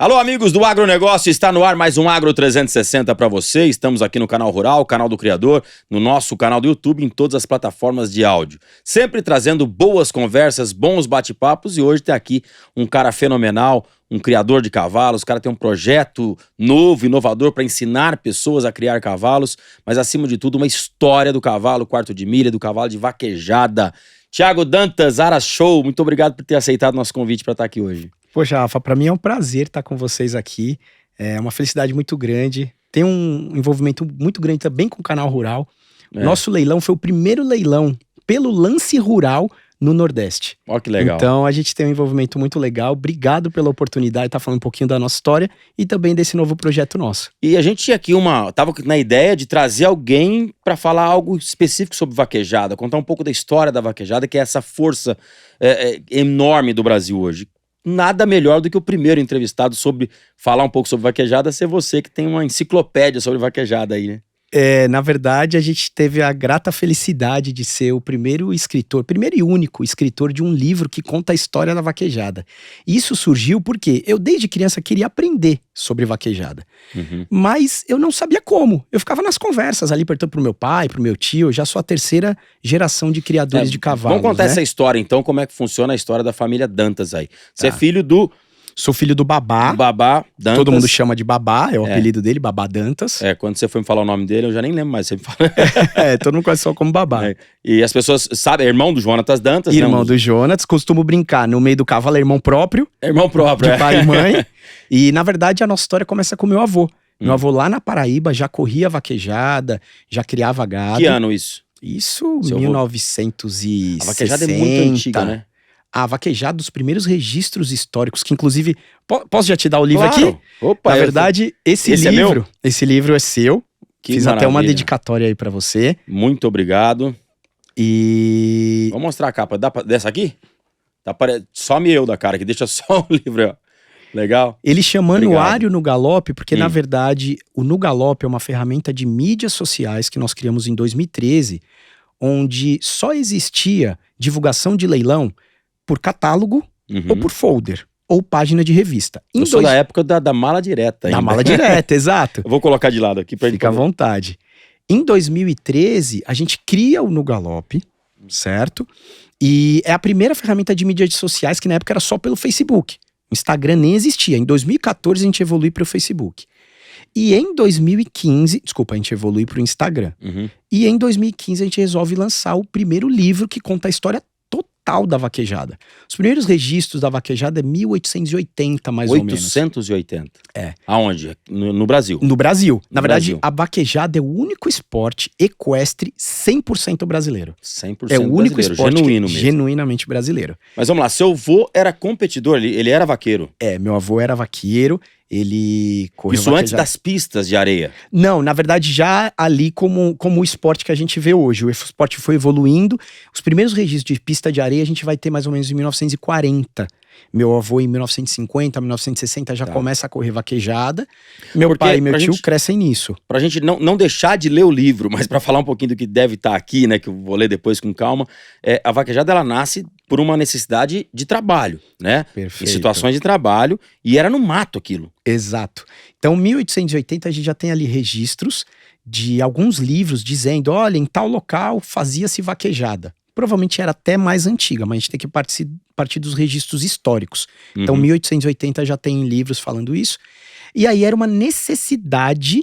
Alô, amigos do Agronegócio, está no ar mais um Agro 360 para você. Estamos aqui no Canal Rural, Canal do Criador, no nosso canal do YouTube, em todas as plataformas de áudio. Sempre trazendo boas conversas, bons bate-papos, e hoje tem aqui um cara fenomenal, um criador de cavalos. O cara tem um projeto novo, inovador para ensinar pessoas a criar cavalos, mas acima de tudo uma história do cavalo, quarto de milha, do cavalo de vaquejada. Thiago Dantas, Aras Show, muito obrigado por ter aceitado nosso convite para estar aqui hoje. Poxa, Rafa, para mim é um prazer estar com vocês aqui. É uma felicidade muito grande. Tem um envolvimento muito grande também com o Canal Rural. Nosso leilão foi o primeiro leilão pelo lance rural no Nordeste. Olha que legal. Então a gente tem um envolvimento muito legal. Obrigado pela oportunidade de estar falando um pouquinho da nossa história e também desse novo projeto nosso. E a gente tinha aqui tava na ideia de trazer alguém para falar algo específico sobre vaquejada, contar um pouco da história da vaquejada, que é essa força enorme do Brasil hoje. Nada melhor do que o primeiro entrevistado sobre falar um pouco sobre vaquejada ser você, que tem uma enciclopédia sobre vaquejada aí, né? Na verdade, a gente teve a grata felicidade de ser o primeiro e único escritor de um livro que conta a história da vaquejada. Isso surgiu porque eu desde criança queria aprender sobre vaquejada, mas eu não sabia como. Eu ficava nas conversas ali perguntando pro meu pai, pro meu tio. Eu já sou a terceira geração de criadores de cavalos. Vamos contar né? essa história então, como é que funciona a história da família Dantas aí. Você é filho do... Sou filho do Babá. Babá Dantas. Todo mundo chama de Babá, é o apelido dele, Babá Dantas. Quando você foi me falar o nome dele, eu já nem lembro mais. Você me fala. Todo mundo conhece só como Babá. E as pessoas sabem, é irmão do Jonatas Dantas. Irmão do Jonatas, costumo brincar, no meio do cavalo é irmão próprio. Irmão próprio, de pai e mãe. E na verdade a nossa história começa com meu avô. Meu avô lá na Paraíba já corria vaquejada, já criava gado. Que ano isso? Isso, 1960. A vaquejada é muito antiga, né? A vaquejada dos primeiros registros históricos, que inclusive... Posso já te dar o livro claro. aqui? Opa, na verdade, esse livro é seu. Fiz até uma dedicatória aí pra você. Muito obrigado. E... Vamos mostrar a capa dessa aqui? Some eu da cara, que deixa só o livro, ó. Legal. Ele chama Anuário no Galope, porque na verdade o No Galope é uma ferramenta de mídias sociais que nós criamos em 2013, onde só existia divulgação de leilão por catálogo ou por folder, ou página de revista. Eu sou da época da mala direta ainda. Da mala direta, exato. Eu vou colocar de lado aqui pra gente. Fica à vontade. Em 2013, a gente cria o No Galope, certo? E é a primeira ferramenta de mídias sociais que na época era só pelo Facebook. O Instagram nem existia. Em 2014 a gente evoluiu para o Facebook. E em 2015, a gente evolui para o Instagram. E em 2015 a gente resolve lançar o primeiro livro que conta a história total da vaquejada. Os primeiros registros da vaquejada é 1880, mais ou menos. 880? É. Aonde? No Brasil? No Brasil. Na verdade, Brasil. A vaquejada é o único esporte equestre 100% brasileiro. 100% é o único esporte genuíno mesmo. Genuinamente brasileiro. Mas vamos lá, seu avô era competidor, ele era vaqueiro? Meu avô era vaqueiro. Ele correu Isso antes das pistas de areia? Não, na verdade já ali como o esporte que a gente vê hoje. O esporte foi evoluindo. Os primeiros registros de pista de areia a gente vai ter mais ou menos em 1940. Meu avô em 1950, 1960 já começa a correr vaquejada. Meu pai e meu tio crescem nisso. Pra gente não deixar de ler o livro, mas pra falar um pouquinho do que deve estar aqui, né, que eu vou ler depois com calma, a vaquejada ela nasce por uma necessidade de trabalho, né? Perfeito. Em situações de trabalho, e era no mato aquilo. Exato. Então, em 1880 a gente já tem ali registros de alguns livros dizendo, olha, em tal local fazia-se vaquejada. Provavelmente era até mais antiga, mas a gente tem que partir dos registros históricos. Então, 1880 já tem livros falando isso. E aí era uma necessidade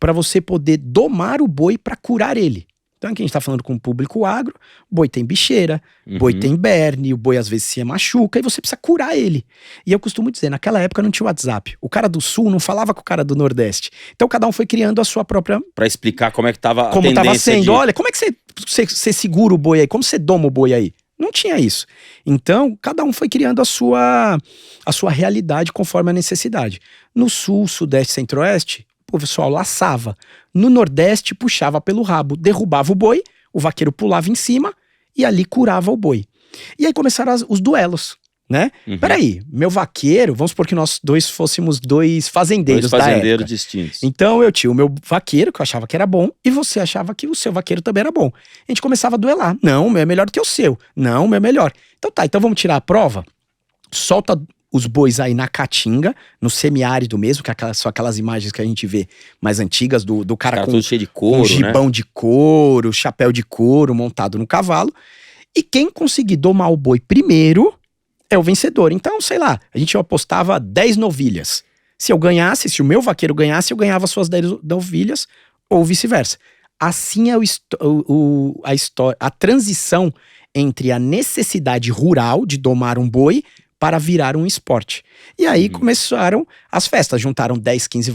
para você poder domar o boi para curar ele. Então aqui a gente tá falando com o público agro, boi tem bicheira, boi tem berne, o boi às vezes se machuca e você precisa curar ele. E eu costumo dizer, naquela época não tinha WhatsApp. O cara do Sul não falava com o cara do Nordeste. Então cada um foi criando a sua própria... Pra explicar como é que tava a como tendência tava sendo. Olha, como é que você segura o boi aí? Como você doma o boi aí? Não tinha isso. Então, cada um foi criando a sua realidade conforme a necessidade. No Sul, Sudeste, Centro-Oeste, o pessoal laçava. No Nordeste, puxava pelo rabo, derrubava o boi, o vaqueiro pulava em cima e ali curava o boi. E aí começaram os duelos, né? Peraí, meu vaqueiro, vamos supor que nós dois fôssemos dois fazendeiros da época. Distintos. Então eu tinha o meu vaqueiro, que eu achava que era bom, e você achava que o seu vaqueiro também era bom. A gente começava a duelar. Não, o meu é melhor do que o seu. Não, o meu é melhor. Então tá, então vamos tirar a prova? Solta os bois aí na Caatinga, no semiárido mesmo, que são aquelas imagens que a gente vê mais antigas do cara com tudo cheio de couro, um gibão de couro, chapéu de couro montado no cavalo. E quem conseguir domar o boi primeiro é o vencedor. Então, sei lá, a gente apostava 10 novilhas. Se eu ganhasse, se o meu vaqueiro ganhasse, eu ganhava suas 10 novilhas, ou vice-versa. Assim é a história, a transição entre a necessidade rural de domar um boi para virar um esporte. E aí começaram as festas, juntaram 10, 15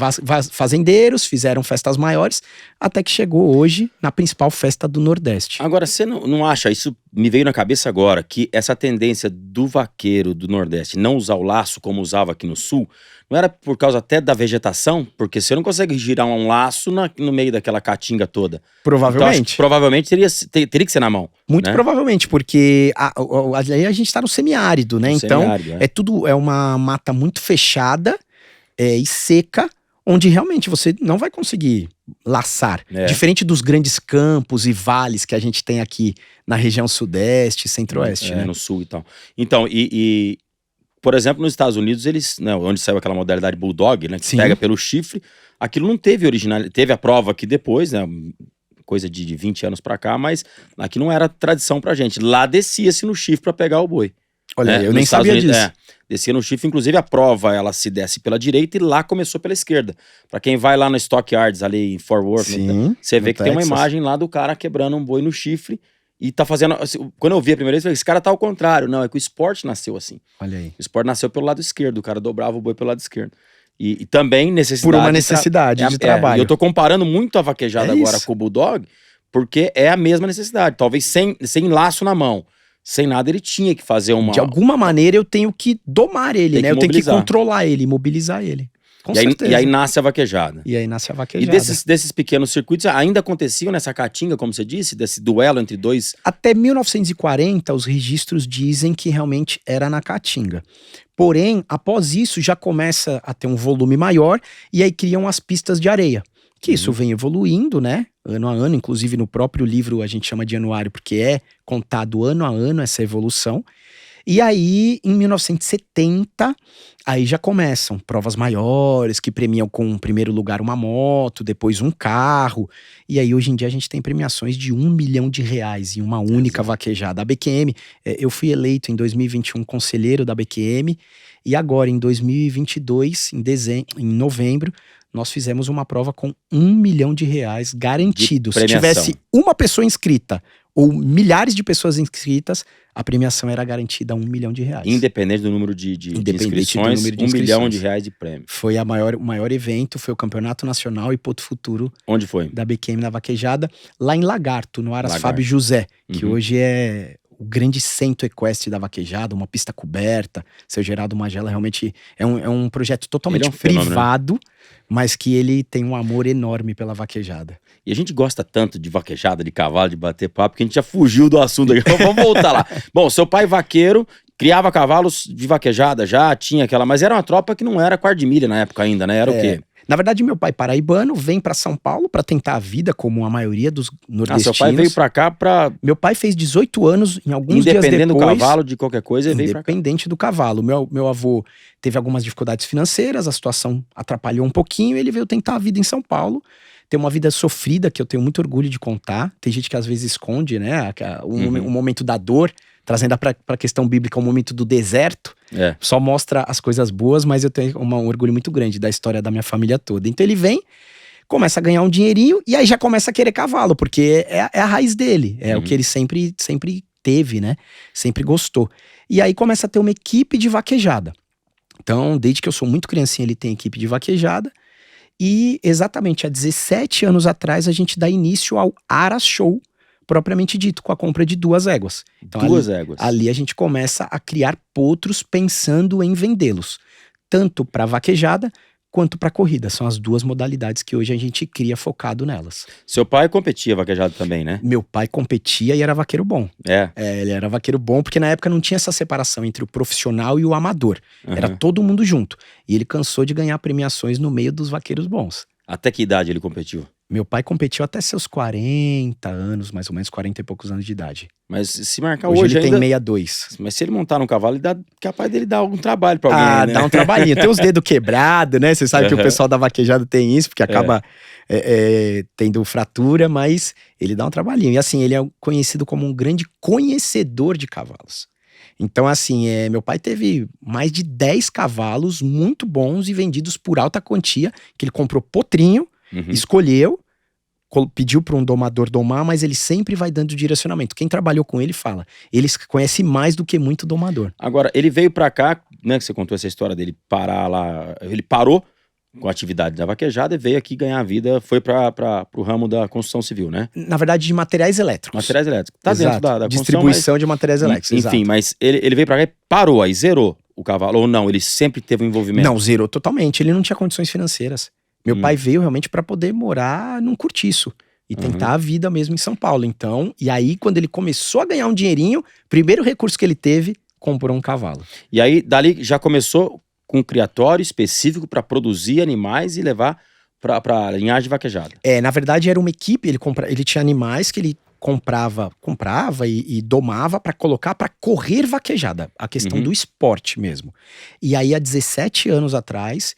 fazendeiros, fizeram festas maiores, até que chegou hoje na principal festa do Nordeste. Agora, você não acha, isso me veio na cabeça agora, que essa tendência do vaqueiro do Nordeste não usar o laço como usava aqui no Sul, não era por causa até da vegetação? Porque você não consegue girar um laço no meio daquela caatinga toda. Provavelmente. Então, acho que provavelmente teria que ser na mão. Muito né? provavelmente, porque aí a gente tá no semiárido, né? No então, semiárido, é uma mata muito fechada e seca, onde realmente você não vai conseguir laçar. Diferente dos grandes campos e vales que a gente tem aqui na região sudeste, centro-oeste, né? No sul e tal. Então, por exemplo, nos Estados Unidos, eles, né, onde saiu aquela modalidade bulldog, né, que Sim. pega pelo chifre, aquilo não teve originalidade. Teve a prova aqui depois, né, coisa de 20 anos pra cá, mas aqui não era tradição pra gente. Lá descia-se no chifre pra pegar o boi. Olha, eu nem sabia disso. Descia no chifre, inclusive a prova, ela se desce pela direita e lá começou pela esquerda. Pra quem vai lá no Stock Yards, ali em Fort Worth, você vê que tem uma imagem lá do cara quebrando um boi no chifre. E tá fazendo. Quando eu vi a primeira vez, eu falei, esse cara tá ao contrário. Não, é que o esporte nasceu assim. Olha aí. O esporte nasceu pelo lado esquerdo, o cara dobrava o boi pelo lado esquerdo. E também necessidade. Por uma necessidade de trabalho. E eu tô comparando muito a vaquejada agora com o bulldog, porque é a mesma necessidade. Talvez sem laço na mão, sem nada, ele tinha que fazer uma. De alguma maneira eu tenho que domar ele, né? Eu tenho que controlar ele, mobilizar ele. E aí nasce a vaquejada. E aí nasce a vaquejada. E desses pequenos circuitos ainda aconteciam nessa caatinga, como você disse, desse duelo entre dois? Até 1940, os registros dizem que realmente era na caatinga. Porém, após isso, já começa a ter um volume maior e aí criam as pistas de areia. Que isso vem evoluindo, né? Ano a ano, inclusive no próprio livro a gente chama de anuário, porque é contado ano a ano essa evolução. E aí, em 1970, aí já começam provas maiores, que premiam com, em primeiro lugar, uma moto, depois um carro. E aí, hoje em dia, a gente tem premiações de R$1 milhão em uma única vaquejada. A BQM, eu fui eleito em 2021 conselheiro da BQM, e agora, em 2022, em novembro, nós fizemos uma prova com R$1 milhão garantido. Se tivesse uma pessoa inscrita ou milhares de pessoas inscritas, a premiação era garantida R$1 milhão. Independente do número de inscrições, R$1 milhão de prêmio. Foi o maior evento, foi o Campeonato Nacional Ipoto Futuro. Onde foi? Da BQM na Vaquejada, lá em Lagarto, no Aras Fábio José, que hoje é o grande centro equestre da vaquejada, uma pista coberta. Seu Geraldo Magela realmente é um projeto totalmente privado, mas que ele tem um amor enorme pela vaquejada. E a gente gosta tanto de vaquejada, de cavalo, de bater papo, que a gente já fugiu do assunto aqui. Então vamos voltar lá. Bom, seu pai vaqueiro, criava cavalos de vaquejada, já tinha aquela... Mas era uma tropa que não era quarto de milha na época ainda, né? Era o quê? Na verdade, meu pai paraibano vem para São Paulo para tentar a vida, como a maioria dos nordestinos. Seu pai veio para cá para... Meu pai fez 18 anos, em alguns dias depois... Independente do cavalo, de qualquer coisa, ele veio para cá. Independente do cavalo. Meu avô teve algumas dificuldades financeiras, a situação atrapalhou um pouquinho, ele veio tentar a vida em São Paulo. Tem uma vida sofrida que eu tenho muito orgulho de contar. Tem gente que às vezes esconde, né? O momento da dor, trazendo para a questão bíblica o momento do deserto. Só mostra as coisas boas, mas eu tenho um orgulho muito grande da história da minha família toda. Então ele vem, começa a ganhar um dinheirinho e aí já começa a querer cavalo, porque é a raiz dele. É o que ele sempre teve, né? Sempre gostou. E aí começa a ter uma equipe de vaquejada. Então, desde que eu sou muito criancinha, ele tem equipe de vaquejada. E exatamente há 17 anos atrás a gente dá início ao Aras Show, propriamente dito, com a compra de 2 éguas. Então, éguas. Ali a gente começa a criar potros pensando em vendê-los, tanto para vaquejada quanto para corrida. São as 2 modalidades que hoje a gente cria focado nelas. Seu pai competia vaquejada também, né? Meu pai competia e era vaqueiro bom. Ele era vaqueiro bom porque na época não tinha essa separação entre o profissional e o amador. Era todo mundo junto. E ele cansou de ganhar premiações no meio dos vaqueiros bons. Até que idade ele competiu? Meu pai competiu até seus 40 anos, mais ou menos, 40 e poucos anos de idade. Mas se marcar Hoje hoje ele ainda... tem 62. Mas se ele montar num cavalo, capaz dele dar algum trabalho pra alguém, né? Dá um trabalhinho. Tem os dedos quebrados, né? Você sabe que o pessoal da vaquejada tem isso, porque acaba tendo fratura, mas ele dá um trabalhinho. E assim, ele é conhecido como um grande conhecedor de cavalos. Então assim, meu pai teve mais de 10 cavalos muito bons e vendidos por alta quantia, que ele comprou potrinho, escolheu, pediu para um domador domar, mas ele sempre vai dando direcionamento. Quem trabalhou com ele fala, ele conhece mais do que muito domador. Agora, ele veio pra cá, né, que você contou essa história dele parar lá, ele parou com a atividade da vaquejada e veio aqui ganhar a vida, foi pro ramo da construção civil, né? Na verdade, de materiais elétricos. Materiais elétricos. Tá Exato. dentro da distribuição de materiais elétricos, enfim, exato. mas ele veio pra cá e parou, aí zerou o cavalo, ou não, ele sempre teve um envolvimento? Não, zerou totalmente, ele não tinha condições financeiras. Meu pai veio realmente para poder morar num cortiço e tentar a vida mesmo em São Paulo. Então, e aí quando ele começou a ganhar um dinheirinho, primeiro recurso que ele teve, comprou um cavalo. E aí, dali já começou com um criatório específico para produzir animais e levar para linhagem de vaquejada. Na verdade era uma equipe, ele tinha animais que ele comprava e domava para colocar para correr vaquejada, a questão do esporte mesmo. E aí há 17 anos atrás,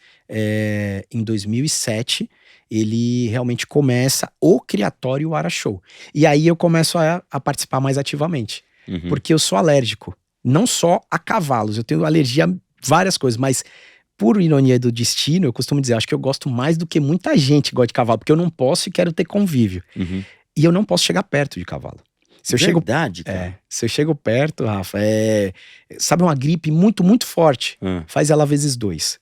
em 2007, ele realmente começa o criatório Ara Show. E aí eu começo a participar mais ativamente, porque eu sou alérgico, não só a cavalos, eu tenho alergia a várias coisas, mas por ironia do destino, eu costumo dizer, acho que eu gosto mais do que muita gente gosta de cavalo, porque eu não posso e quero ter convívio. E eu não posso chegar perto de cavalo. Verdade, cara. Se eu chego perto, Rafa, sabe uma gripe muito, muito forte? Faz ela vezes 2.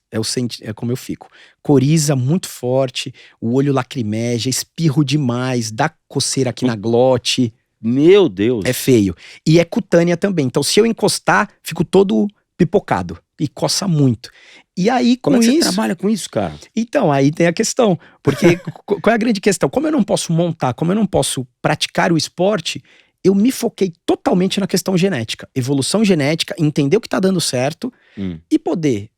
É como eu fico. Coriza muito forte, o olho lacrimeja, espirro demais, dá coceira aqui na glote. Meu Deus. É feio. E é cutânea também. Então, se eu encostar, fico todo pipocado. E coça muito. E aí, como com é que isso... você trabalha com isso, cara? Então, aí tem a questão. Porque qual é a grande questão? Como eu não posso montar, como eu não posso praticar o esporte, eu me foquei totalmente na questão genética. Evolução genética, entender o que tá dando certo e poder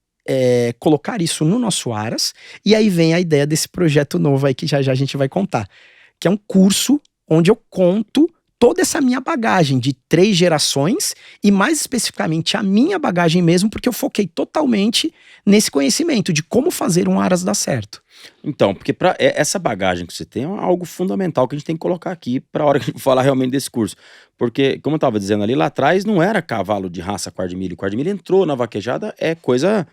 colocar isso no nosso Aras. E aí vem a ideia desse projeto novo aí que já a gente vai contar. Que é um curso onde eu conto toda essa minha bagagem de 3 gerações e mais especificamente a minha bagagem mesmo, porque eu foquei totalmente nesse conhecimento de como fazer um Aras dar certo. Então, porque essa bagagem que você tem é algo fundamental que a gente tem que colocar aqui para a hora que a gente falar realmente desse curso. Porque, como eu estava dizendo ali, lá atrás não era cavalo de raça Quarde-Milha. O Quarde-Milha entrou na vaquejada, é coisa...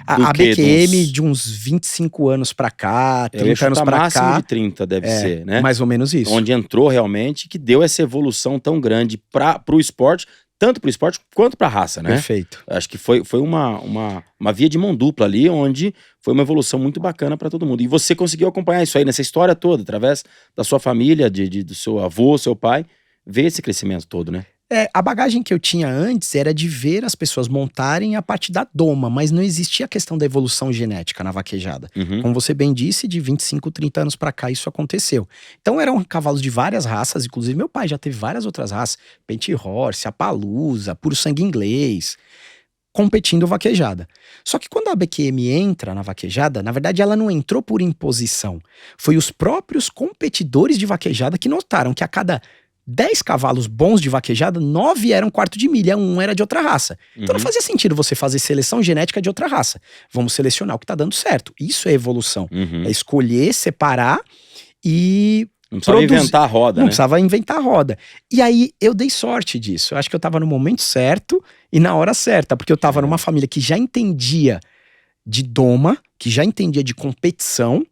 A BQM de uns 25 anos pra cá, 30 anos pra máximo cá. de 30 deve ser, né? Mais ou menos isso. Onde entrou realmente, que deu essa evolução tão grande pro esporte, tanto pro esporte quanto pra raça, né? Perfeito. Acho que foi uma via de mão dupla ali, onde foi uma evolução muito bacana pra todo mundo. E você conseguiu acompanhar isso aí, nessa história toda, através da sua família, do seu avô, seu pai, ver esse crescimento todo, né? A bagagem que eu tinha antes era de ver as pessoas montarem a parte da doma, mas não existia a questão da evolução genética na vaquejada. Como você bem disse, de 25, 30 anos pra cá isso aconteceu. Então eram cavalos de várias raças, inclusive meu pai já teve várias outras raças, Penty Horse, Appaloosa, Puro Sangue Inglês, competindo vaquejada. Só que quando a BQM entra na vaquejada, na verdade ela não entrou por imposição. Foi os próprios competidores de vaquejada que notaram que a cada 10 cavalos bons de vaquejada, 9 eram quarto de milha, 1 era de outra raça. Então não fazia sentido você fazer seleção genética de outra raça. Vamos selecionar o que tá dando certo. Isso é evolução. É escolher, separar e... Não precisava inventar a roda, Não precisava inventar a roda. E aí eu dei sorte disso. Eu acho que eu tava no momento certo e na hora certa, porque eu tava numa família que já entendia de doma, que já entendia de competição,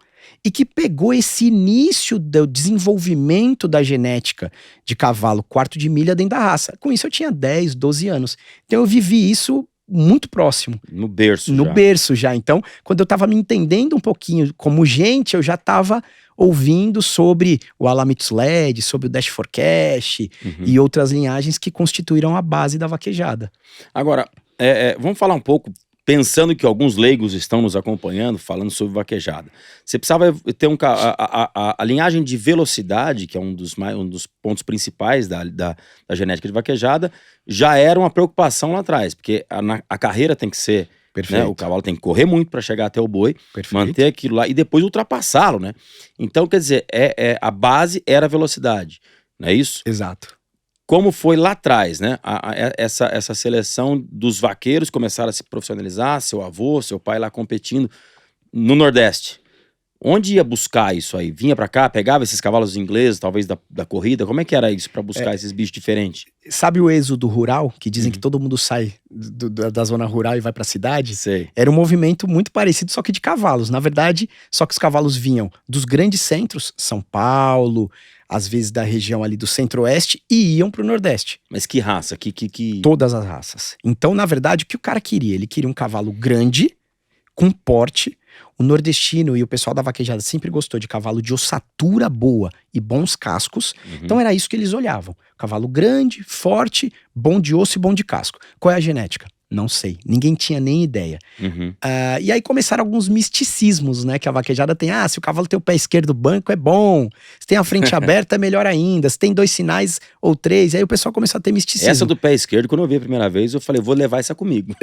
e que pegou esse início do desenvolvimento da genética de cavalo quarto de milha dentro da raça. Com isso eu tinha 10, 12 anos. Então eu vivi isso muito próximo. No berço No berço já. Então, quando eu tava me entendendo um pouquinho como gente, eu já tava ouvindo sobre o Alamithus LED, sobre o Dash for Cash e outras linhagens que constituíram a base da vaquejada. Agora, vamos falar um pouco, pensando que alguns leigos estão nos acompanhando, falando sobre vaquejada. Você precisava ter a linhagem de velocidade, que é um dos pontos principais da genética de vaquejada, já era uma preocupação lá atrás, porque a carreira tem que ser Perfeito. Né? O cavalo tem que correr muito para chegar até o boi, Perfeito. manter aquilo lá e depois ultrapassá-lo, né? Então, quer dizer, a base era a velocidade, não é isso? Exato. Como foi lá atrás, né? Essa seleção dos vaqueiros começaram a se profissionalizar, seu avô, seu pai lá competindo no Nordeste. Onde ia buscar isso aí? Vinha pra cá, pegava esses cavalos ingleses, talvez da corrida? Como é que era isso pra buscar esses bichos diferentes? Sabe o êxodo rural, que dizem que todo mundo sai da zona rural e vai pra cidade? Sei. Era um movimento muito parecido, só que de cavalos. Na verdade, só que os cavalos vinham dos grandes centros, São Paulo, às vezes da região ali do centro-oeste, e iam pro Nordeste. Mas que raça? Todas as raças. Então, na verdade, o que o cara queria? Ele queria um cavalo grande, com porte. O nordestino e o pessoal da vaquejada sempre gostou de cavalo de ossatura boa e bons cascos. Então era isso que eles olhavam. Cavalo grande, forte, bom de osso e bom de casco. Qual é a genética? Não sei. Ninguém tinha nem ideia. E aí começaram alguns misticismos, né? Que a vaquejada tem. Se o cavalo tem o pé esquerdo banco, é bom. Se tem a frente aberta, é melhor ainda. Se tem 2 sinais ou 3. E aí o pessoal começou a ter misticismo. Essa do pé esquerdo, quando eu vi a primeira vez, eu falei, vou levar essa comigo.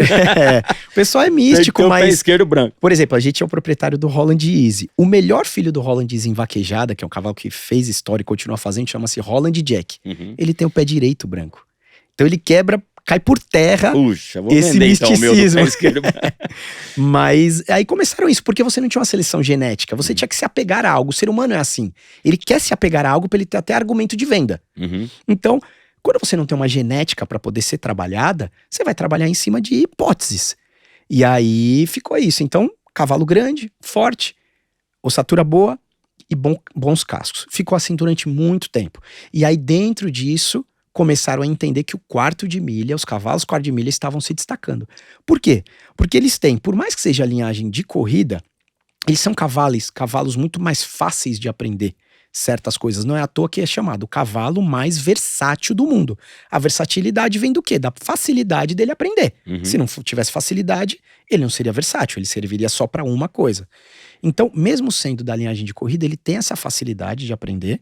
O pessoal é místico, mas... o pé esquerdo branco. Por exemplo, a gente é o proprietário do Holland Easy. O melhor filho do Holland Easy em vaquejada, que é um cavalo que fez história e continua fazendo, chama-se Holland Jack. Ele tem o pé direito branco. Então ele quebra, cai por terra. Puxa, vou esse vender então o meu do misticismo. pé esquerdo branco. Mas aí começaram isso, porque você não tinha uma seleção genética. Você tinha que se apegar a algo. O ser humano é assim. Ele quer se apegar a algo para ele ter até argumento de venda. Então, quando você não tem uma genética para poder ser trabalhada, você vai trabalhar em cima de hipóteses. E aí ficou isso. Então, cavalo grande, forte, ossatura boa e bons cascos. Ficou assim durante muito tempo. E aí dentro disso, começaram a entender que o quarto de milha, os cavalos quarto de milha estavam se destacando. Por quê? Porque eles têm, por mais que seja a linhagem de corrida, eles são cavalos muito mais fáceis de aprender certas coisas. Não é à toa que é chamado o cavalo mais versátil do mundo. A versatilidade vem do quê? Da facilidade dele aprender. Se não tivesse facilidade, ele não seria versátil, ele serviria só para uma coisa. Então, mesmo sendo da linhagem de corrida, ele tem essa facilidade de aprender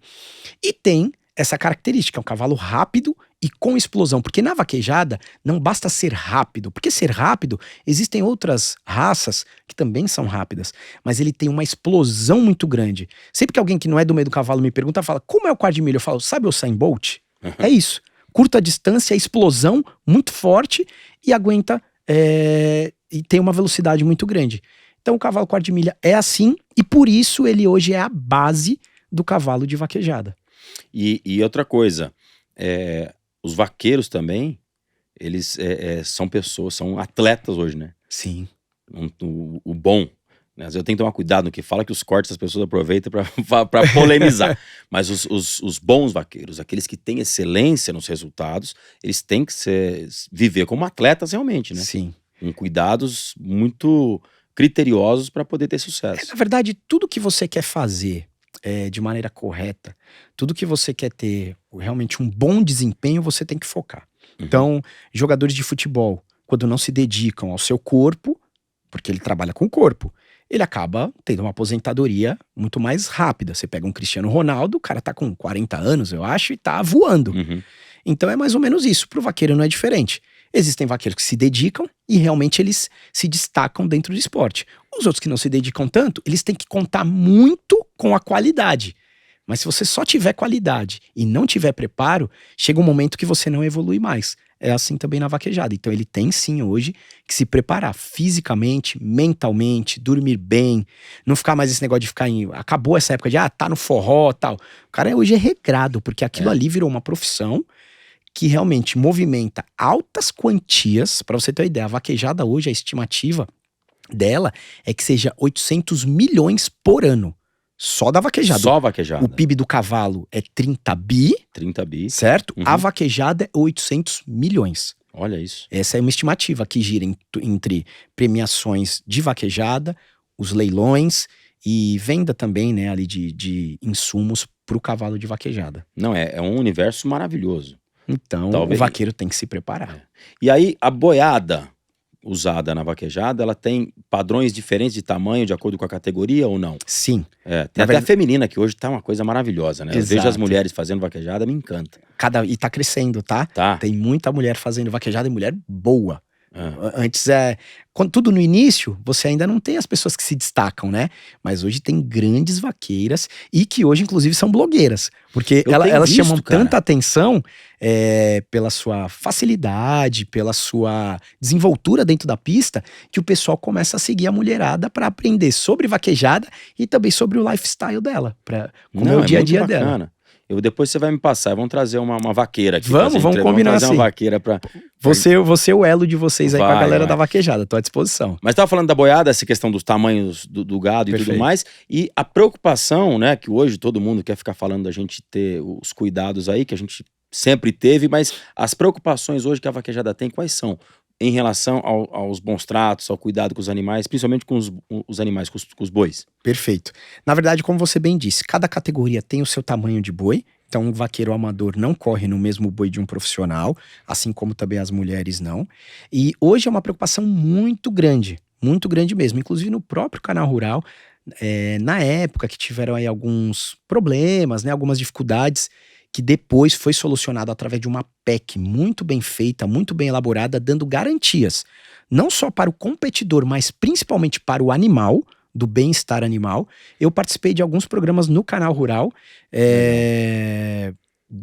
e tem essa característica, é um cavalo rápido e com explosão, porque na vaquejada não basta ser rápido, porque ser rápido, existem outras raças que também são rápidas, mas ele tem uma explosão muito grande. Sempre que alguém que não é do meio do cavalo me pergunta, fala, como é o quarto de milha? Eu falo, sabe o Usain Bolt? É isso, curta distância, explosão, muito forte e aguenta, e tem uma velocidade muito grande. Então o cavalo quarto de milha é assim e por isso ele hoje é a base do cavalo de vaquejada. E outra coisa, os vaqueiros também, eles são pessoas, são atletas hoje, né? Sim. O bom, né? Às vezes eu tenho que tomar cuidado no que fala, que os cortes as pessoas aproveitam pra polemizar. Mas os bons vaqueiros, aqueles que têm excelência nos resultados, eles têm que viver como atletas realmente, né? Sim. Com cuidados muito criteriosos para poder ter sucesso. Na verdade, tudo que você quer fazer de maneira correta, tudo que você quer ter realmente um bom desempenho, você tem que focar. Então, jogadores de futebol, quando não se dedicam ao seu corpo, porque ele trabalha com o corpo, ele acaba tendo uma aposentadoria muito mais rápida. Você pega um Cristiano Ronaldo, o cara tá com 40 anos, eu acho, e tá voando. Então é mais ou menos isso. Pro vaqueiro não é diferente. Existem vaqueiros que se dedicam e realmente eles se destacam dentro do esporte. Os outros que não se dedicam tanto, eles têm que contar muito com a qualidade. Mas se você só tiver qualidade e não tiver preparo, chega um momento que você não evolui mais. É assim também na vaquejada. Então ele tem sim hoje que se preparar fisicamente, mentalmente, dormir bem, não ficar mais esse negócio de ficar acabou essa época de tá no forró tal. O cara hoje é regrado, porque aquilo ali virou uma profissão que realmente movimenta altas quantias. Para você ter uma ideia, a vaquejada hoje, a estimativa dela é que seja 800 milhões por ano. Só da vaquejada. Só vaquejada. O PIB do cavalo é 30 bi. 30 bi. Certo? A vaquejada é 800 milhões. Olha isso. Essa é uma estimativa que gira entre premiações de vaquejada, os leilões e venda também, né, ali de insumos para o cavalo de vaquejada. Não, é um universo maravilhoso. Então, o vaqueiro tem que se preparar. E aí, a boiada usada na vaquejada, ela tem padrões diferentes de tamanho de acordo com a categoria ou não? Sim. Tem até a feminina, que hoje tá uma coisa maravilhosa, né? Eu Exato. vejo as mulheres fazendo vaquejada, me encanta. E tá crescendo, tá? Tá. Tem muita mulher fazendo vaquejada e mulher boa. Antes tudo no início, você ainda não tem as pessoas que se destacam, né? Mas hoje tem grandes vaqueiras e que hoje, inclusive, são blogueiras. Porque elas chamam tanta atenção pela sua facilidade, pela sua desenvoltura dentro da pista, que o pessoal começa a seguir a mulherada para aprender sobre vaquejada e também sobre o lifestyle dela, como é o dia a dia dela. Depois você vai me passar, vamos trazer uma vaqueira aqui. Vamos combinar trazer uma vaqueira pra... Você é o elo de vocês aí com a galera da vaquejada, tô à disposição. Mas tava falando da boiada, essa questão dos tamanhos do gado e tudo mais, e a preocupação, né, que hoje todo mundo quer ficar falando da gente ter os cuidados aí, que a gente sempre teve, mas as preocupações hoje que a vaquejada tem, quais são? Em relação aos bons tratos, ao cuidado com os animais, principalmente com os animais, com os bois. Perfeito. Na verdade, como você bem disse, cada categoria tem o seu tamanho de boi. Então, um vaqueiro amador não corre no mesmo boi de um profissional, assim como também as mulheres não. E hoje é uma preocupação muito grande mesmo. Inclusive no próprio Canal Rural, na época que tiveram aí alguns problemas, né, algumas dificuldades, que depois foi solucionado através de uma PEC muito bem feita, muito bem elaborada, dando garantias, não só para o competidor, mas principalmente para o animal, do bem-estar animal. Eu participei de alguns programas no Canal Rural,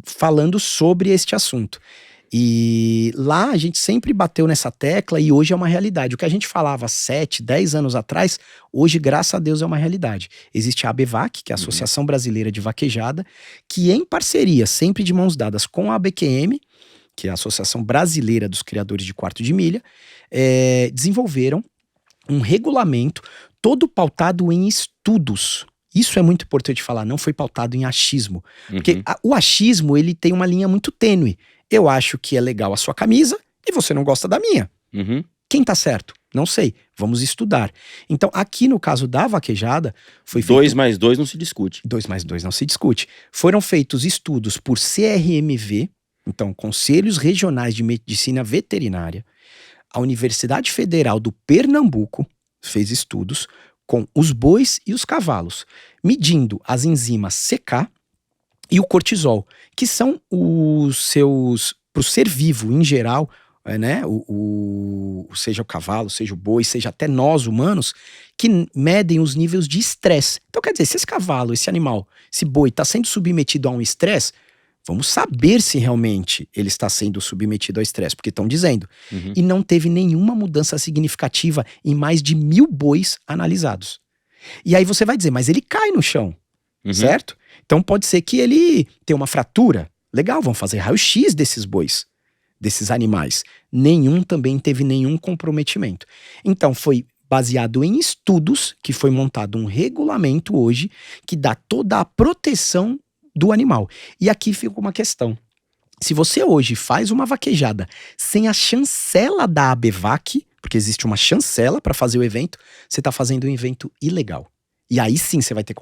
falando sobre este assunto. E lá a gente sempre bateu nessa tecla e hoje é uma realidade. O que a gente falava 7, 10 anos atrás, hoje, graças a Deus, é uma realidade. Existe a ABVAC, que é a Associação Brasileira de Vaquejada, que em parceria, sempre de mãos dadas com a ABQM, que é a Associação Brasileira dos Criadores de Quarto de Milha, desenvolveram um regulamento todo pautado em estudos. Isso é muito importante falar, não foi pautado em achismo. Porque o achismo, ele tem uma linha muito tênue. Eu acho que é legal a sua camisa e você não gosta da minha. Quem tá certo? Não sei. Vamos estudar. Então, aqui no caso da vaquejada, foi feito... 2 mais 2 não se discute. 2 mais 2 não se discute. Foram feitos estudos por CRMV, então, Conselhos Regionais de Medicina Veterinária. A Universidade Federal do Pernambuco fez estudos com os bois e os cavalos, medindo as enzimas CK e o cortisol, que são os seus, para o ser vivo em geral, né, seja o cavalo, seja o boi, seja até nós humanos, que medem os níveis de estresse. Então quer dizer, se esse cavalo, esse animal, esse boi está sendo submetido a um estresse, vamos saber se realmente ele está sendo submetido ao estresse, porque estão dizendo. E não teve nenhuma mudança significativa em mais de 1.000 bois analisados. E aí você vai dizer, mas ele cai no chão, certo? Então pode ser que ele tenha uma fratura. Legal, vamos fazer raio-x desses bois, desses animais. Nenhum também teve nenhum comprometimento. Então foi baseado em estudos que foi montado um regulamento hoje que dá toda a proteção do animal. E aqui fica uma questão. Se você hoje faz uma vaquejada sem a chancela da ABVAC, porque existe uma chancela para fazer o evento, você está fazendo um evento ilegal. E aí sim você vai ter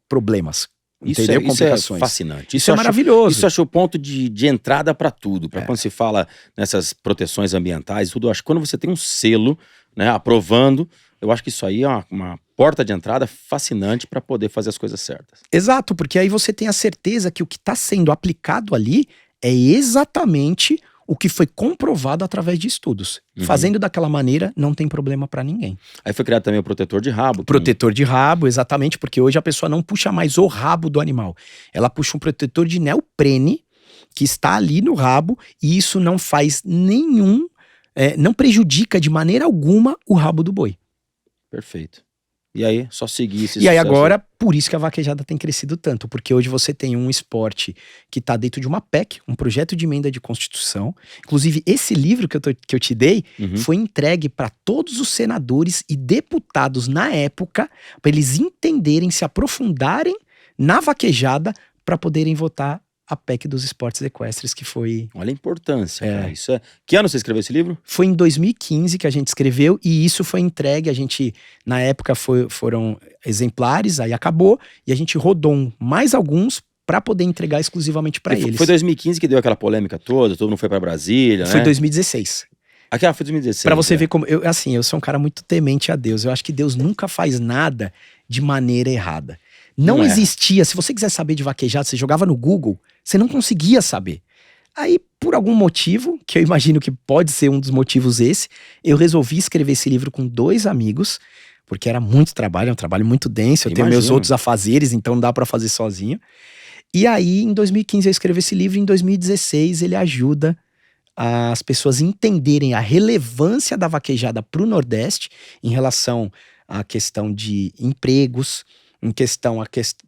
problemas. Entendeu? Isso é fascinante. Isso é maravilhoso. Isso acho o ponto de entrada para tudo. Para quando se fala nessas proteções ambientais e tudo, eu acho que quando você tem um selo, né, aprovando, eu acho que isso aí é uma porta de entrada fascinante para poder fazer as coisas certas. Exato, porque aí você tem a certeza que o que está sendo aplicado ali é exatamente o que foi comprovado através de estudos. Fazendo daquela maneira, não tem problema para ninguém. Aí foi criado também o protetor de rabo. Protetor de rabo, exatamente, porque hoje a pessoa não puxa mais o rabo do animal. Ela puxa um protetor de neoprene, que está ali no rabo, e isso não faz não prejudica de maneira alguma o rabo do boi. Perfeito. E aí, só seguir esse E aí agora, por isso que a vaquejada tem crescido tanto, porque hoje você tem um esporte que está dentro de uma PEC, um projeto de emenda de Constituição. Inclusive, esse livro que eu te dei foi entregue para todos os senadores e deputados na época, para eles entenderem, se aprofundarem na vaquejada, para poderem votar a PEC dos esportes equestres, que foi... Olha a importância, cara. Isso é... Que ano você escreveu esse livro? Foi em 2015 que a gente escreveu e isso foi entregue, a gente, na época foram exemplares, aí acabou, e a gente rodou mais alguns para poder entregar exclusivamente para eles. Foi 2015 que deu aquela polêmica toda, todo mundo foi para Brasília, Foi né? 2016. Foi 2016. Pra você ver como... Eu sou um cara muito temente a Deus, eu acho que Deus nunca faz nada de maneira errada. Não existia, se você quiser saber de vaquejada, você jogava no Google, você não conseguia saber. Aí, por algum motivo, que eu imagino que pode ser um dos motivos esse, eu resolvi escrever esse livro com 2 amigos, porque era muito trabalho, é um trabalho muito denso, eu tenho meus Imagino. outros afazeres, então não dá pra fazer sozinho. E aí, em 2015 eu escrevi esse livro, e em 2016 ele ajuda as pessoas entenderem a relevância da vaquejada pro Nordeste em relação à questão de empregos, em questão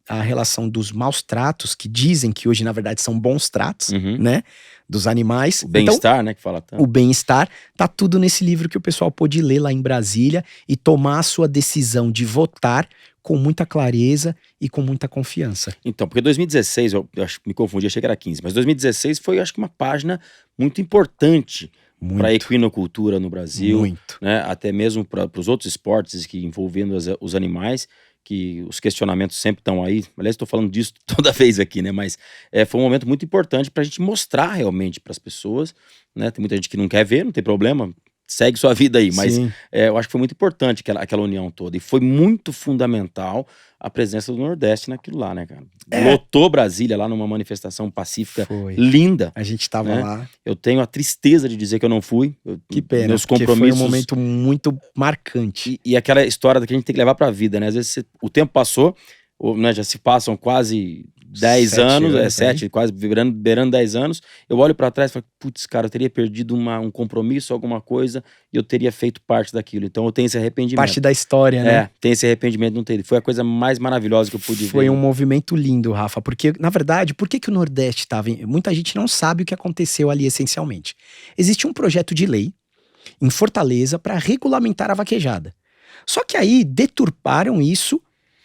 a relação dos maus tratos, que dizem que hoje na verdade são bons tratos, Uhum. né, dos animais. O bem-estar, né, que fala tanto. O bem-estar, tá tudo nesse livro que o pessoal pôde ler lá em Brasília e tomar a sua decisão de votar com muita clareza e com muita confiança. Então, porque 2016, eu acho que me confundi, achei que era 15, mas 2016 foi, acho que, uma página muito importante para a equinocultura no Brasil, Muito. né? Até mesmo para os outros esportes que envolvendo os animais, que os questionamentos sempre estão aí. Aliás, estou falando disso toda vez aqui, né? Mas foi um momento muito importante para a gente mostrar realmente para as pessoas, né? Tem muita gente que não quer ver, não tem problema, segue sua vida aí, mas Sim. eu acho que foi muito importante aquela união toda, e foi muito fundamental a presença do Nordeste naquilo lá, né, cara? Lotou Brasília lá numa manifestação pacífica Foi. linda. A gente tava né? lá. Eu tenho a tristeza de dizer que eu não fui. Que pena, Meus porque compromissos. foi um momento muito marcante. E aquela história que a gente tem que levar pra vida, né? Às vezes o tempo passou, né, já se passam quase 10 7 anos, 7, aí. quase beirando 10 anos. Eu olho pra trás e falo, putz, cara, eu teria perdido um compromisso, alguma coisa, e eu teria feito parte daquilo. Então eu tenho esse arrependimento. Parte da história, né? Tem esse arrependimento de não ter. Foi a coisa mais maravilhosa que eu pude ver. Foi um movimento lindo, Rafa, porque, na verdade, por que o Nordeste estava... Muita gente não sabe o que aconteceu ali, essencialmente. Existe um projeto de lei em Fortaleza para regulamentar a vaquejada. Só que aí deturparam isso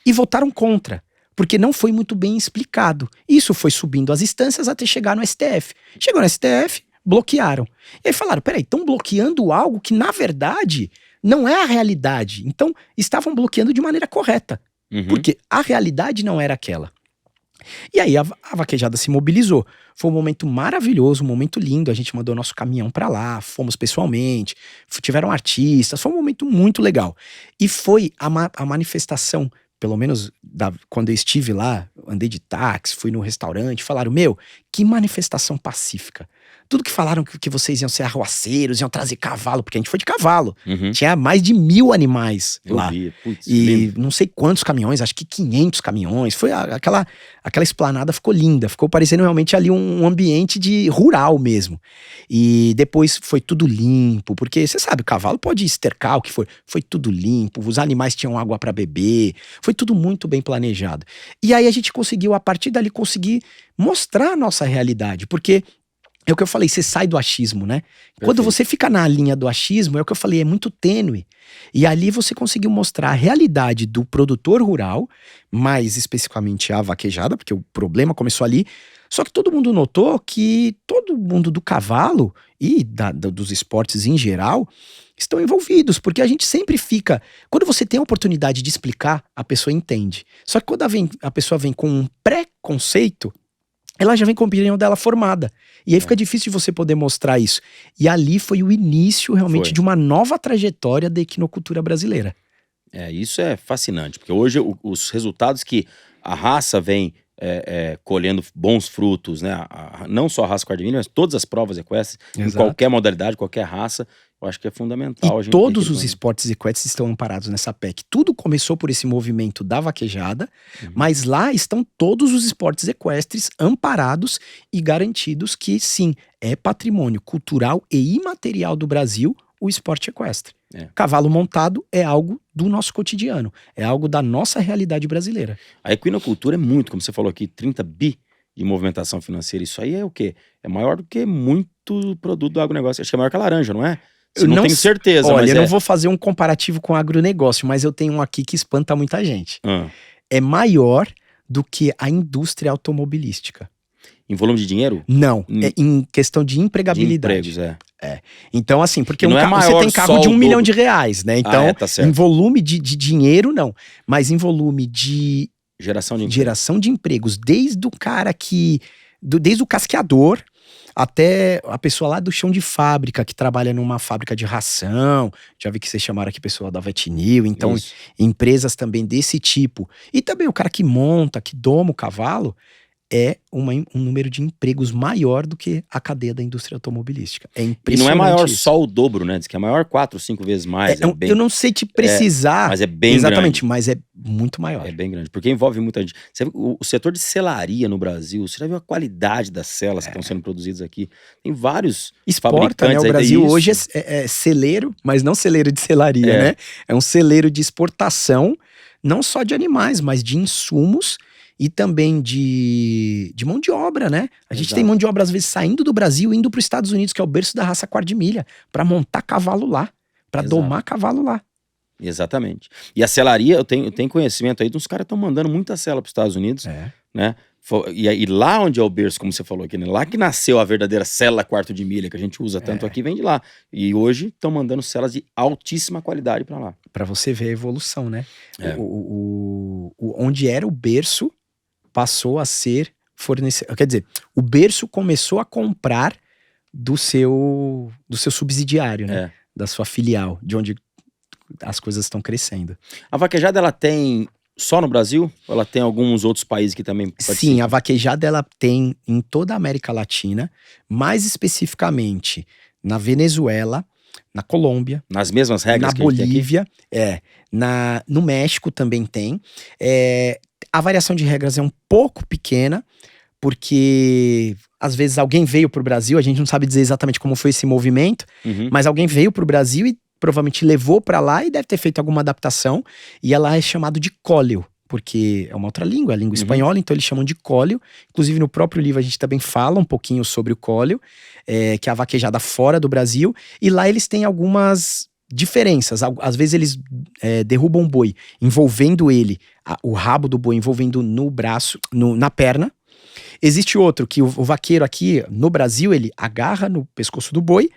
e votaram contra, porque não foi muito bem explicado. Isso foi subindo as instâncias até chegar no STF. Chegou no STF, bloquearam. E aí falaram, peraí, estão bloqueando algo que, na verdade, não é a realidade. Então, estavam bloqueando de maneira correta. Uhum. Porque a realidade não era aquela. E aí a vaquejada se mobilizou. Foi um momento maravilhoso, um momento lindo. A gente mandou nosso caminhão pra lá, fomos pessoalmente, tiveram artistas, foi um momento muito legal. E foi a manifestação, pelo menos quando eu estive lá, andei de táxi, fui no restaurante, falaram, meu, que manifestação pacífica. Tudo que falaram que vocês iam ser arruaceiros, iam trazer cavalo, porque a gente foi de cavalo. Uhum. Tinha mais de 1000 animais Eu lá. vi. Putz, E lindo. não sei quantos caminhões, acho que 500 caminhões. Foi aquela esplanada ficou linda, ficou parecendo realmente ali um ambiente de rural mesmo. E depois foi tudo limpo, porque você sabe, o cavalo pode estercar o que for. Foi tudo limpo, os animais tinham água para beber, foi tudo muito bem planejado. E aí a gente conseguiu, a partir dali, conseguir mostrar a nossa realidade, porque é o que eu falei, você sai do achismo, né? Quando Perfeito. você fica na linha do achismo, é o que eu falei, é muito tênue. E ali você conseguiu mostrar a realidade do produtor rural, mais especificamente a vaquejada, porque o problema começou ali. Só que todo mundo notou que todo mundo do cavalo e dos esportes em geral estão envolvidos, porque a gente sempre fica... Quando você tem a oportunidade de explicar, a pessoa entende. Só que quando a pessoa vem com um pré-conceito, ela já vem com a opinião dela formada. E aí fica difícil de você poder mostrar isso. E ali foi o início realmente de uma nova trajetória da equinocultura brasileira. Isso é fascinante, porque hoje os resultados que a raça vem colhendo bons frutos, né? Não só a raça Cardemilha, mas todas as provas equestres, em Exato. qualquer modalidade, qualquer raça, eu acho que é fundamental. E todos os esportes equestres estão amparados nessa PEC. Tudo começou por esse movimento da vaquejada, mas lá estão todos os esportes equestres amparados e garantidos que, sim, é patrimônio cultural e imaterial do Brasil o esporte equestre. Cavalo montado é algo do nosso cotidiano, é algo da nossa realidade brasileira. A equinocultura é muito, como você falou aqui, 30 bi de movimentação financeira. Isso aí é o quê? É maior do que muito produto do agronegócio. Acho que é maior que a laranja, não é? Eu não tenho certeza. Olha, mas eu não vou fazer um comparativo com o agronegócio, mas eu tenho um aqui que espanta muita gente. É maior do que a indústria automobilística. Em volume de dinheiro? Não, é em questão de empregabilidade. De empregos, Então, assim, porque não é você tem carro de R$1 milhão, né? Então, tá certo. em volume de dinheiro, não. Mas em volume de geração de empregos, desde o cara desde o casqueador até a pessoa lá do chão de fábrica, que trabalha numa fábrica de ração. Já vi que vocês chamaram aqui pessoal da Vetinil. Então, empresas também desse tipo. E também o cara que monta, que doma o cavalo. é um número de empregos maior do que a cadeia da indústria automobilística. É E impressionante. não é maior isso. só o dobro, né? Diz que é maior 4 ou 5 vezes mais. Eu não sei te precisar. Mas é bem exatamente, grande. mas é muito maior. É bem grande, porque envolve muita gente. Você vê o setor de selaria no Brasil, você já viu a qualidade das celas que estão sendo produzidas aqui? Tem vários Exporta, né? fabricantes O aí, Brasil isso. hoje é celeiro, mas não celeiro de selaria, É. né? É um celeiro de exportação, não só de animais, mas de insumos e também de mão de obra, né? A gente Exato. tem mão de obra, às vezes, saindo do Brasil, indo para os Estados Unidos, que é o berço da raça quardimilha, para montar cavalo lá, para Exato. domar cavalo lá. Exatamente. E a selaria, eu tenho conhecimento aí de uns caras que estão mandando muita cela para os Estados Unidos, né? E lá onde é o berço, como você falou aqui, né? Lá que nasceu a verdadeira cela quarto de milha, que a gente usa tanto aqui, vem de lá. E hoje estão mandando celas de altíssima qualidade para lá. Para você ver a evolução, né? É. Onde era o berço passou a ser fornecedor. Quer dizer, o berço começou a comprar do seu subsidiário, né? É. Da sua filial, de onde as coisas estão crescendo. A vaquejada, ela tem só no Brasil? Ou ela tem alguns outros países que também participam? Sim, a vaquejada ela tem em toda a América Latina, mais especificamente na Venezuela, na Colômbia, Nas mesmas regras na que a gente tem aqui? Bolívia, no México também tem. A variação de regras é um pouco pequena, porque às vezes alguém veio para o Brasil, a gente não sabe dizer exatamente como foi esse movimento, Uhum. mas alguém veio para o Brasil e provavelmente levou para lá e deve ter feito alguma adaptação, e ela é chamado de cóleo, porque é uma outra língua, a língua espanhola, então eles chamam de cóleo. Inclusive no próprio livro a gente também fala um pouquinho sobre o cóleo, que é a vaquejada fora do Brasil, e lá eles têm algumas diferenças. Às vezes eles derrubam o boi, envolvendo ele, o rabo do boi envolvendo no braço, na perna. Existe outro que o vaqueiro aqui no Brasil, ele agarra no pescoço do boi,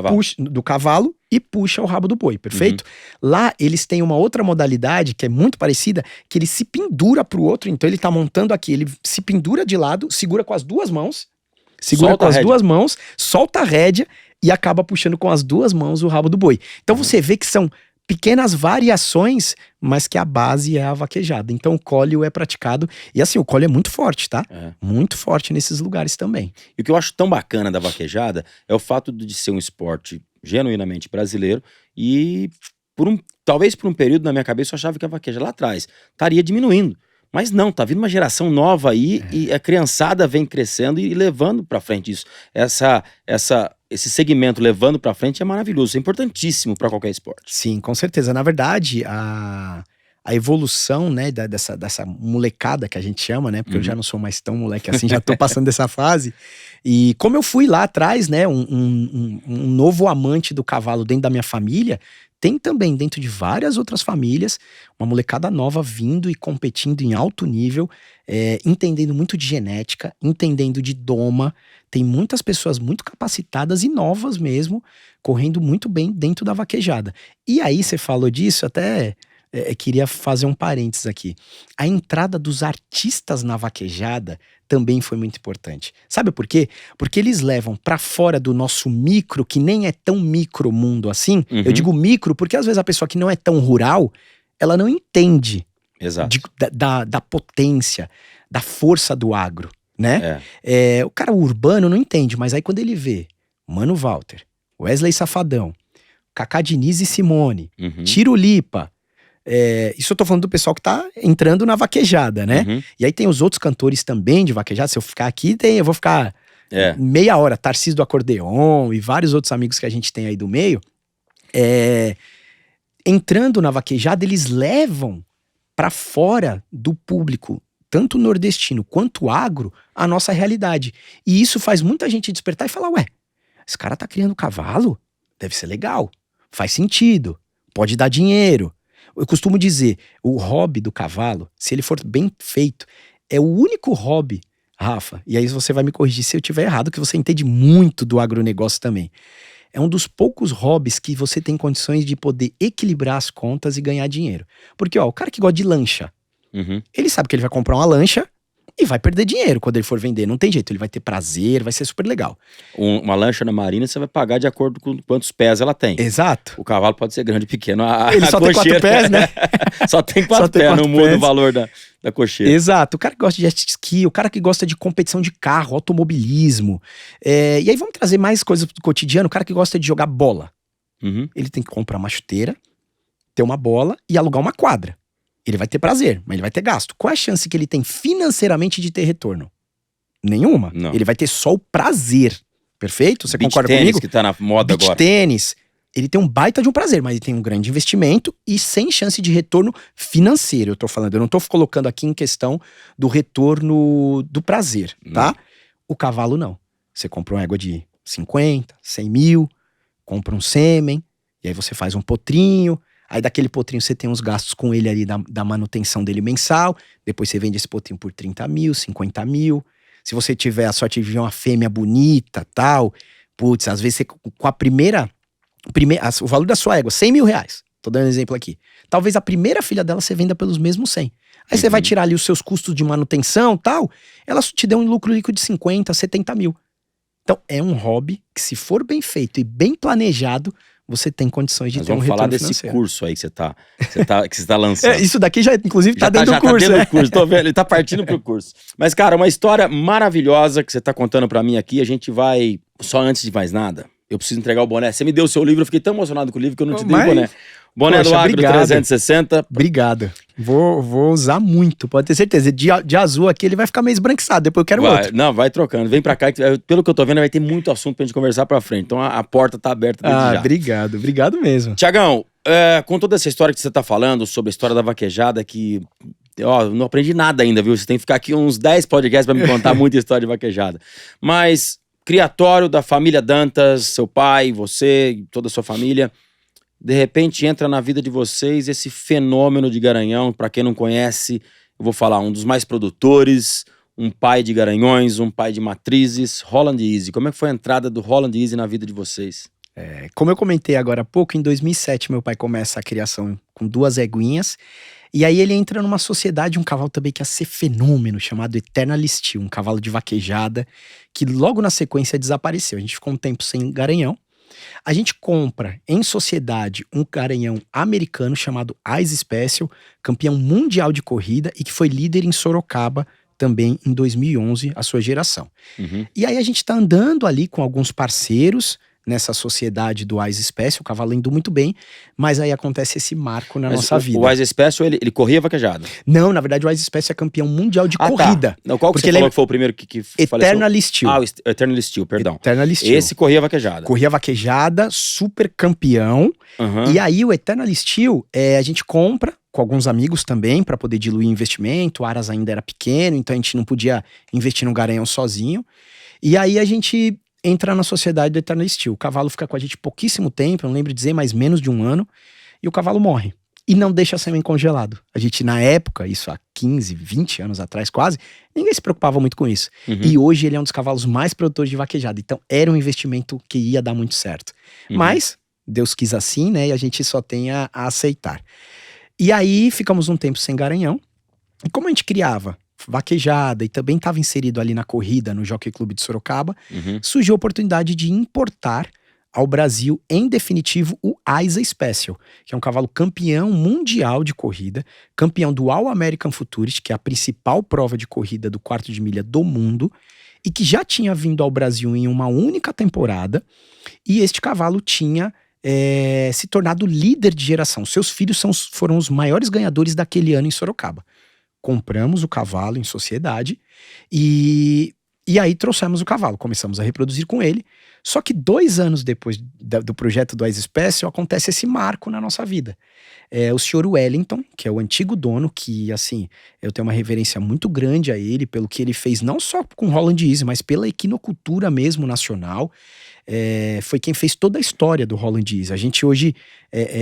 puxa do cavalo e puxa o rabo do boi, perfeito? Lá eles têm uma outra modalidade que é muito parecida, que ele se pendura pro outro, então ele tá montando aqui, ele se pendura de lado, segura com as duas mãos, solta a rédea e acaba puxando com as duas mãos o rabo do boi. Então você vê que são pequenas variações, mas que a base é a vaquejada. Então o cóleo é praticado, e assim, o cóleo é muito forte, tá? Muito forte nesses lugares também. E o que eu acho tão bacana da vaquejada é o fato de ser um esporte genuinamente brasileiro e talvez por um período na minha cabeça eu achava que a vaquejada lá atrás estaria diminuindo. Mas não, tá vindo uma geração nova aí e a criançada vem crescendo e levando pra frente isso. Esse segmento levando pra frente é maravilhoso, é importantíssimo pra qualquer esporte. Sim, com certeza. Na verdade, a evolução, né, dessa molecada que a gente chama, né, porque eu já não sou mais tão moleque assim, já tô passando dessa fase. E como eu fui lá atrás, né, um novo amante do cavalo dentro da minha família, tem também dentro de várias outras famílias uma molecada nova vindo e competindo em alto nível, entendendo muito de genética, entendendo de doma. Tem muitas pessoas muito capacitadas e novas mesmo, correndo muito bem dentro da vaquejada. E aí você falou disso, até queria fazer um parênteses aqui. A entrada dos artistas na vaquejada também foi muito importante. Sabe por quê? Porque eles levam pra fora do nosso micro, que nem é tão micro mundo assim. Eu digo micro porque às vezes a pessoa que não é tão rural, ela não entende da potência, da força do agro, né? O cara urbano não entende, mas aí quando ele vê Mano Walter, Wesley Safadão, Cacá Diniz e Simone, Tiro Lipa, isso eu tô falando do pessoal que tá entrando na vaquejada, né? E aí tem os outros cantores também de vaquejada. Se eu ficar aqui, eu vou ficar meia hora. Tarcísio do Acordeon e vários outros amigos que a gente tem aí do meio. Entrando na vaquejada, eles levam pra fora do público, tanto nordestino quanto agro, a nossa realidade. E isso faz muita gente despertar e falar, ué, esse cara tá criando cavalo? Deve ser legal, faz sentido, pode dar dinheiro. Eu costumo dizer, o hobby do cavalo, se ele for bem feito, é o único hobby, Rafa, e aí você vai me corrigir se eu estiver errado, que você entende muito do agronegócio também. É um dos poucos hobbies que você tem condições de poder equilibrar as contas e ganhar dinheiro. Porque, o cara que gosta de lancha, ele sabe que ele vai comprar uma lancha e vai perder dinheiro quando ele for vender. Não tem jeito, ele vai ter prazer, vai ser super legal. Uma lancha na marina você vai pagar de acordo com quantos pés ela tem. Exato. O cavalo pode ser grande ou pequeno. Ele só tem 4 pés, né? Só tem 4 pés, não muda o valor da cocheira. Exato. O cara que gosta de jet ski, o cara que gosta de competição de carro, automobilismo. E aí vamos trazer mais coisas do cotidiano. O cara que gosta de jogar bola. Uhum. Ele tem que comprar uma chuteira, ter uma bola e alugar uma quadra. Ele vai ter prazer, mas ele vai ter gasto. Qual é a chance que ele tem financeiramente de ter retorno? Nenhuma. Não. Ele vai ter só o prazer. Perfeito? Você Beach concorda tênis, comigo? que tá na moda Beach agora. tênis. Ele tem um baita de um prazer, mas ele tem um grande investimento e sem chance de retorno financeiro, eu tô falando. Eu não tô colocando aqui em questão do retorno do prazer, tá? O cavalo não. Você compra uma égua de 50, 100 mil, compra um sêmen, e aí você faz um potrinho, aí daquele potrinho você tem uns gastos com ele ali da manutenção dele mensal, depois você vende esse potrinho por 30 mil, 50 mil. Se você tiver a sorte de ver uma fêmea bonita, tal, putz, às vezes você com a o valor da sua égua, 100 mil reais. Tô dando um exemplo aqui. Talvez a primeira filha dela você venda pelos mesmos 100. Aí você vai tirar ali os seus custos de manutenção tal, ela te deu um lucro líquido de 50, 70 mil. Então é um hobby que, se for bem feito e bem planejado, você tem condições de ter um retorno financeiro. Vamos falar desse curso aí que você tá lançando. Isso daqui já, inclusive, tá dentro do curso. Tá dentro do curso, tô vendo, ele tá partindo pro curso. Mas, cara, uma história maravilhosa que você tá contando pra mim aqui, a gente vai... Só antes de mais nada, eu preciso entregar o boné. Você me deu o seu livro, eu fiquei tão emocionado com o livro que eu não te dei o boné. Boné Poxa, do Agro obrigado. 360. Obrigado. Vou usar muito, pode ter certeza. De azul aqui ele vai ficar meio esbranquiçado, depois eu quero outro. Não, vai trocando. Vem pra cá, que, pelo que eu tô vendo, vai ter muito assunto pra gente conversar pra frente. Então a porta tá aberta desde já. Obrigado mesmo. Tiagão, com toda essa história que você tá falando, sobre a história da vaquejada, que... Ó, não aprendi nada ainda, viu? Você tem que ficar aqui uns 10 podcasts pra me contar muita história de vaquejada. Mas, criatório da família Dantas, seu pai, você, toda a sua família... De repente entra na vida de vocês esse fenômeno de Garanhão. Para quem não conhece, eu vou falar, um dos mais produtores, um pai de garanhões, um pai de matrizes, Holland Easy. Como é que foi a entrada do Holland Easy na vida de vocês? Como eu comentei agora há pouco, em 2007 meu pai começa a criação com 2 eguinhas. E aí ele entra numa sociedade, um cavalo também que ia ser fenômeno, chamado Eternal Steel, um cavalo de vaquejada, que logo na sequência desapareceu. A gente ficou um tempo sem Garanhão. A gente compra em sociedade um garanhão americano chamado Ice Special, campeão mundial de corrida e que foi líder em Sorocaba também em 2011, a sua geração. Uhum. E aí a gente tá andando ali com alguns parceiros nessa sociedade do Ice Special, o cavalo indo muito bem, mas aí acontece esse marco na nossa vida. O Ice Special, ele corria vaquejada? Não, na verdade o Ice Special é campeão mundial de corrida. Tá. Não, qual que você falou que foi o primeiro que faleceu? Eternal Steel. O Eternal Steel, perdão. Eternal Steel. Esse corria vaquejada. Corria vaquejada, super campeão. Uhum. E aí o Eternal Steel, a gente compra com alguns amigos também para poder diluir o investimento. O Aras ainda era pequeno, então a gente não podia investir no Garanhão sozinho. E aí a gente entra na sociedade do Eternal Steel. O cavalo fica com a gente pouquíssimo tempo, eu não lembro de dizer, mas menos de um ano. E o cavalo morre. E não deixa sêmen congelado. A gente, na época, isso há 15, 20 anos atrás quase, ninguém se preocupava muito com isso. Uhum. E hoje ele é um dos cavalos mais produtores de vaquejada. Então era um investimento que ia dar muito certo. Uhum. Mas Deus quis assim, né? E a gente só tem a aceitar. E aí ficamos um tempo sem Garanhão. E como a gente criava vaquejada e também estava inserido ali na corrida no Jockey Club de Sorocaba, surgiu a oportunidade de importar ao Brasil, em definitivo, o Ice Special, que é um cavalo campeão mundial de corrida, campeão do All American Futurist, que é a principal prova de corrida do 4 de milha do mundo, e que já tinha vindo ao Brasil em uma única temporada, e este cavalo tinha se tornado líder de geração. Seus filhos foram os maiores ganhadores daquele ano em Sorocaba. Compramos o cavalo em sociedade e aí trouxemos o cavalo, começamos a reproduzir com ele. Só que 2 anos depois do projeto do Ice Special, acontece esse marco na nossa vida. O senhor Wellington, que é o antigo dono, que assim, eu tenho uma reverência muito grande a ele, pelo que ele fez não só com Holland Easy, mas pela equinocultura mesmo nacional. Foi quem fez toda a história do Holland Easy. A gente hoje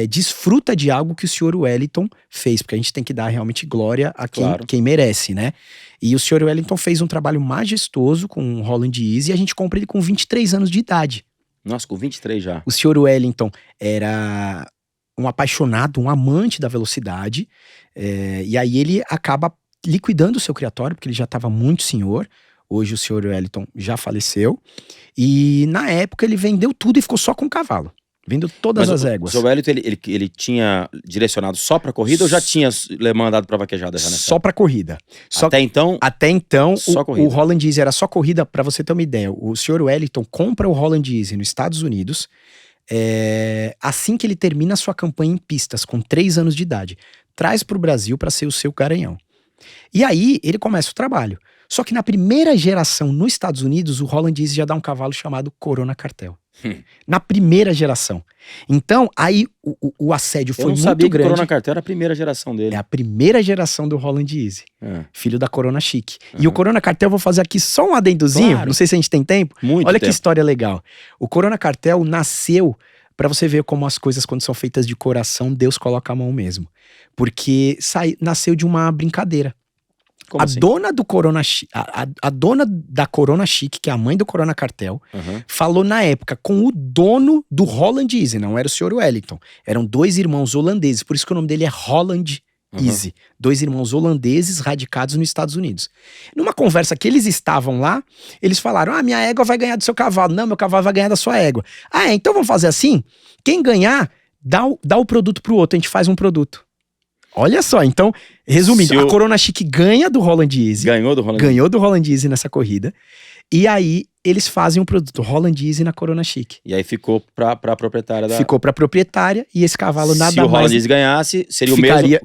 desfruta de algo que o senhor Wellington fez, porque a gente tem que dar realmente glória a quem merece, né? E o senhor Wellington fez um trabalho majestoso com o Holland Easy e a gente compra ele com 23 anos de idade. Nossa, com 23 já. O senhor Wellington era um apaixonado, um amante da velocidade, e aí ele acaba liquidando o seu criatório, porque ele já estava muito senhor. Hoje o senhor Wellington já faleceu. E na época ele vendeu tudo e ficou só com o cavalo. Vendeu todas as éguas. O seu Wellington, ele tinha direcionado só pra corrida ou já tinha mandado pra vaquejada? Já só pra corrida. Até então, só o Holland Easy era só corrida. Pra você ter uma ideia, o senhor Wellington compra o Holland Easy nos Estados Unidos assim que ele termina a sua campanha em pistas, com 3 anos de idade. Traz pro Brasil pra ser o seu garanhão. E aí ele começa o trabalho. Só que na primeira geração nos Estados Unidos, o Holland Easy já dá um cavalo chamado Corona Cartel. Na primeira geração. Então, aí o assédio foi muito grande. Eu não sabia que o Corona Cartel era a primeira geração dele. É a primeira geração do Holland Easy. Filho da Corona Chique. E o Corona Cartel, eu vou fazer aqui só um adendozinho. Claro. Não sei se a gente tem tempo. Olha que história legal. O Corona Cartel nasceu, pra você ver como as coisas, quando são feitas de coração, Deus coloca a mão mesmo. Porque nasceu de uma brincadeira. Como assim? Dona do Corona a dona da Corona Chique, que é a mãe do Corona Cartel, falou na época com o dono do Holland Easy, não era o senhor Wellington. Eram 2 irmãos holandeses, por isso que o nome dele é Holland Easy. 2 irmãos holandeses radicados nos Estados Unidos. Numa conversa que eles estavam lá, eles falaram: minha égua vai ganhar do seu cavalo. Não, meu cavalo vai ganhar da sua égua. Então vamos fazer assim? Quem ganhar, dá o produto pro outro, a gente faz um produto. Olha só, então, resumindo, a Corona Chique ganha do Holland Easy. Ganhou do Holland Easy nessa corrida. E aí, eles fazem um produto, Holland Easy na Corona Chique. E aí ficou pra proprietária da... Ficou pra proprietária, e esse cavalo nada mais... Se o Holland Easy ganhasse, seria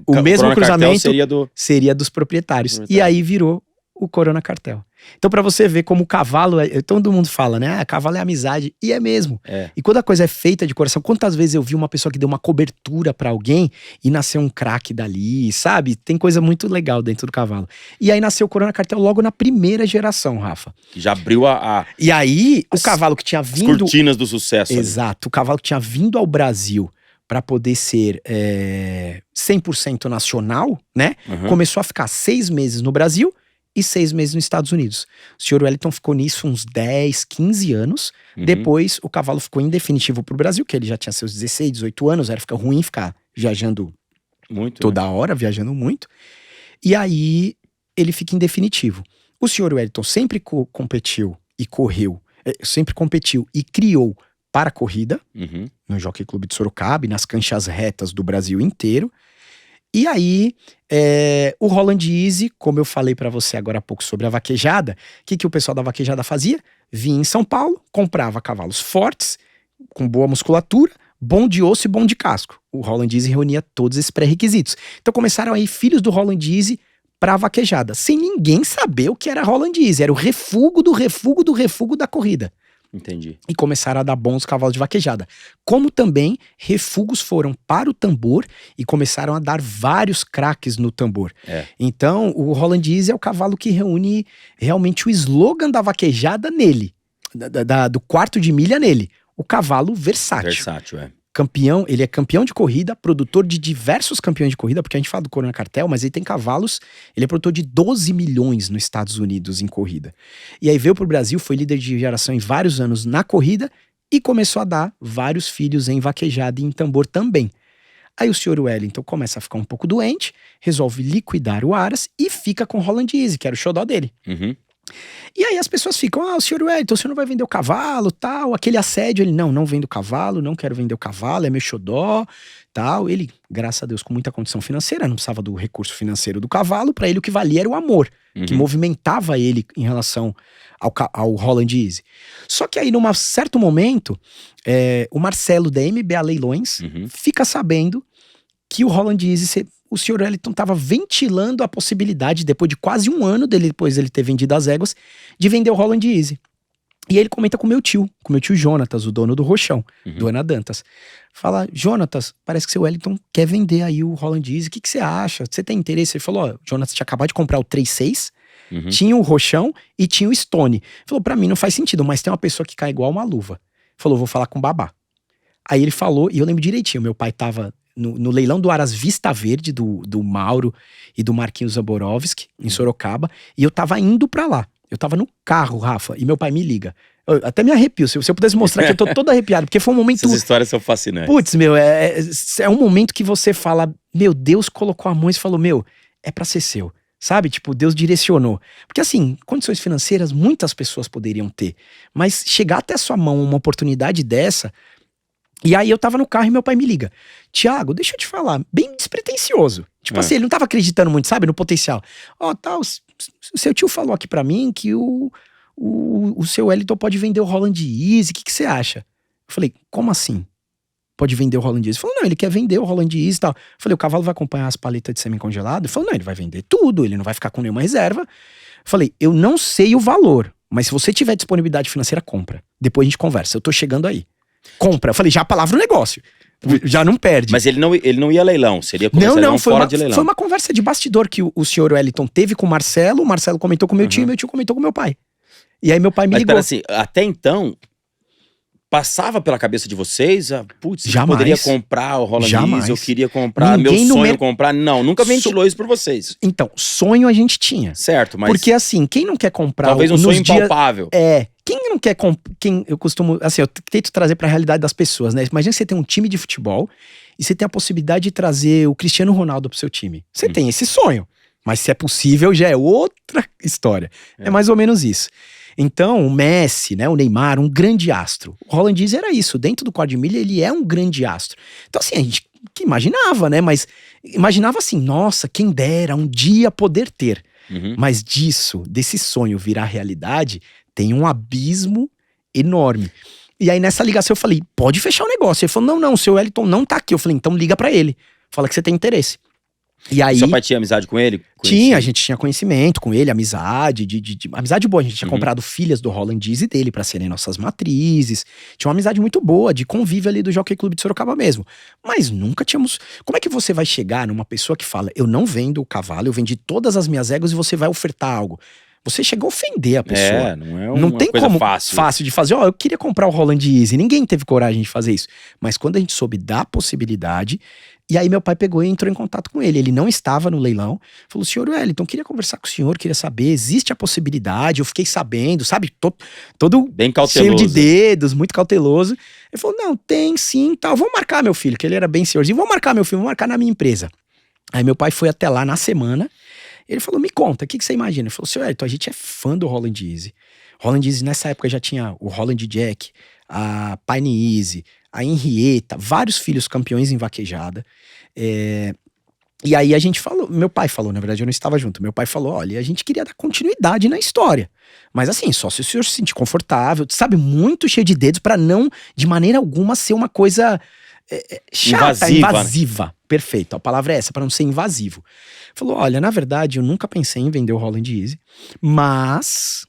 o mesmo cruzamento, seria dos proprietários. E aí virou o Corona Cartel. Então, pra você ver como o cavalo todo mundo fala, né? Cavalo é amizade. E é mesmo. E quando a coisa é feita de coração, quantas vezes eu vi uma pessoa que deu uma cobertura pra alguém e nasceu um craque dali, sabe? Tem coisa muito legal dentro do cavalo. E aí nasceu o Corona Cartel logo na primeira geração, Rafa. Que já abriu E aí, o cavalo que tinha vindo... As cortinas do sucesso. Exato. O cavalo que tinha vindo ao Brasil para poder ser 100% nacional, né? Começou a ficar 6 meses no Brasil e 6 meses nos Estados Unidos. O senhor Wellington ficou nisso uns 10, 15 anos. Depois, o cavalo ficou em definitivo pro Brasil, que ele já tinha seus 16, 18 anos, fica ruim ficar viajando muito, toda hora, viajando muito. E aí, ele fica em definitivo. O senhor Wellington sempre competiu e correu, sempre competiu e criou para a corrida, no Jockey Club de Sorocaba e nas canchas retas do Brasil inteiro. E aí, o Holland Easy, como eu falei pra você agora há pouco sobre a vaquejada, o que o pessoal da vaquejada fazia? Vinha em São Paulo, comprava cavalos fortes, com boa musculatura, bom de osso e bom de casco. O Holland Easy reunia todos esses pré-requisitos. Então começaram aí filhos do Holland Easy pra vaquejada, sem ninguém saber o que era Holland Easy. Era o refúgio do refúgio do refúgio da corrida. Entendi. E começaram a dar bons cavalos de vaquejada. Como também refugos foram para o tambor e começaram a dar vários craques no tambor. Então, o Holland Easy é o cavalo que reúne realmente o slogan da vaquejada nele. Do quarto de milha nele. O cavalo versátil. Versátil, Campeão, ele é campeão de corrida, produtor de diversos campeões de corrida, porque a gente fala do Corona Cartel, mas ele tem cavalos, ele é produtor de 12 milhões nos Estados Unidos em corrida. E aí veio pro Brasil, foi líder de geração em vários anos na corrida e começou a dar vários filhos em vaquejada e em tambor também. Aí o senhor Wellington começa a ficar um pouco doente, resolve liquidar o Aras e fica com o Holland Easy, que era o xodó dele. E aí as pessoas ficam, o senhor Wellington, o senhor não vai vender o cavalo, tal, aquele assédio, ele, não vendo o cavalo, não quero vender o cavalo, é meu xodó, tal. Ele, graças a Deus, com muita condição financeira, não precisava do recurso financeiro do cavalo, pra ele o que valia era o amor, que movimentava ele em relação ao Holland Easy. Só que aí, num certo momento, o Marcelo da MBA Leilões fica sabendo que o Holland Easy, o senhor Wellington estava ventilando a possibilidade, depois de quase um ano depois dele ter vendido as éguas, de vender o Holland Easy. E ele comenta com meu tio Jonatas, o dono do Rochão, do Ana Dantas. Fala, Jonatas, parece que seu Wellington quer vender aí o Holland Easy, o que você acha? Você tem interesse? Ele falou, o Jonatas tinha acabado de comprar o 3.6, tinha o Rochão e tinha o Stone. Ele falou, pra mim não faz sentido, mas tem uma pessoa que cai igual uma luva. Ele falou, vou falar com o babá. Aí ele falou, e eu lembro direitinho, meu pai tava no leilão do Aras Vista Verde, do Mauro e do Marquinhos Zaborowski, em Sorocaba, e eu tava indo pra lá. Eu tava no carro, Rafa, e meu pai me liga. Eu até me arrepio, se eu pudesse mostrar que eu tô todo arrepiado, porque foi um momento... Essas histórias são fascinantes. Putz, meu, é um momento que você fala, meu, Deus colocou a mão e falou, meu, é pra ser seu. Sabe? Tipo, Deus direcionou. Porque assim, condições financeiras muitas pessoas poderiam ter. Mas chegar até a sua mão uma oportunidade dessa... E aí eu tava no carro e meu pai me liga. Tiago, deixa eu te falar, bem despretensioso. Tipo assim, ele não tava acreditando muito, sabe? No potencial. Seu tio falou aqui pra mim que o seu Wellington pode vender o Holland Easy, o que você acha? Eu falei, como assim? Pode vender o Holland Easy? Ele falou, não, ele quer vender o Holland Easy e tal. Eu falei, o cavalo vai acompanhar as paletas de sêmen congelado? Ele falou, não, ele vai vender tudo, ele não vai ficar com nenhuma reserva. Eu falei, eu não sei o valor, mas se você tiver disponibilidade financeira, compra. Depois a gente conversa, eu tô chegando aí. Compra. Eu falei, já a palavra o negócio. Já não perde. Mas ele não ia leilão, seria comercializado fora de leilão. Foi uma conversa de bastidor que o senhor Wellington teve com o Marcelo comentou com o meu tio e meu tio comentou com o meu pai. E aí meu pai me ligou. Mas assim, até então, passava pela cabeça de vocês, putz, eu Jamais. poderia comprar o Holland Easy, eu queria comprar, Ninguém meu sonho comprar. Não, nunca ventilou isso por vocês. Então, sonho a gente tinha. Certo, mas... Porque assim, quem não quer comprar... Talvez um sonho impalpável. Quem não quer quem eu costumo, assim, eu tento trazer pra realidade das pessoas, né? Imagina você tem um time de futebol e você tem a possibilidade de trazer o Cristiano Ronaldo pro seu time. Você tem esse sonho, mas se é possível já é outra história. É mais ou menos isso. Então, o Messi, né, o Neymar, um grande astro. O Holland Easy era isso, dentro do quarto de milha ele é um grande astro. Então assim, a gente que imaginava, né, mas imaginava assim, nossa, quem dera um dia poder ter. Mas desse sonho virar realidade, tem um abismo enorme. E aí nessa ligação eu falei, pode fechar o negócio. Ele falou, não, o seu Wellington não tá aqui. Eu falei, então liga pra ele, fala que você tem interesse. E aí, seu pai tinha amizade com ele? Tinha, a gente tinha conhecimento com ele, amizade, amizade boa. A gente tinha comprado filhas do Holland Easy dele pra serem nossas matrizes. Tinha uma amizade muito boa, de convívio ali do Jockey Club de Sorocaba mesmo. Mas nunca tínhamos... Como é que você vai chegar numa pessoa que fala, eu não vendo o cavalo, eu vendi todas as minhas éguas e você vai ofertar algo? Você chega a ofender a pessoa. Não é uma não tem coisa como fácil de fazer. Eu queria comprar o Holland Easy. Ninguém teve coragem de fazer isso. Mas quando a gente soube da possibilidade... E aí meu pai pegou e entrou em contato com ele. Ele não estava no leilão. Falou, senhor Wellington, queria conversar com o senhor, queria saber, existe a possibilidade? Eu fiquei sabendo, sabe? Todo bem cauteloso. Cheio de dedos, muito cauteloso. Ele falou, não, tem sim, tal. Vou marcar meu filho, que ele era bem senhorzinho. Vou marcar meu filho, vou marcar na minha empresa. Aí meu pai foi até lá na semana. Ele falou, me conta, o que você imagina? Ele falou, senhor Wellington, a gente é fã do Holland Easy. Holland Easy nessa época já tinha o Holland Jack, a Pine Easy, a Henrietta, vários filhos campeões em vaquejada. E aí a gente falou, meu pai falou, na verdade eu não estava junto, meu pai falou, olha, a gente queria dar continuidade na história, mas assim, só se o senhor se sentir confortável, sabe, muito cheio de dedos pra não, de maneira alguma, ser uma coisa chata, invasiva. Né? Perfeito, a palavra é essa, pra não ser invasivo. Falou, olha, na verdade eu nunca pensei em vender o Holland Easy, mas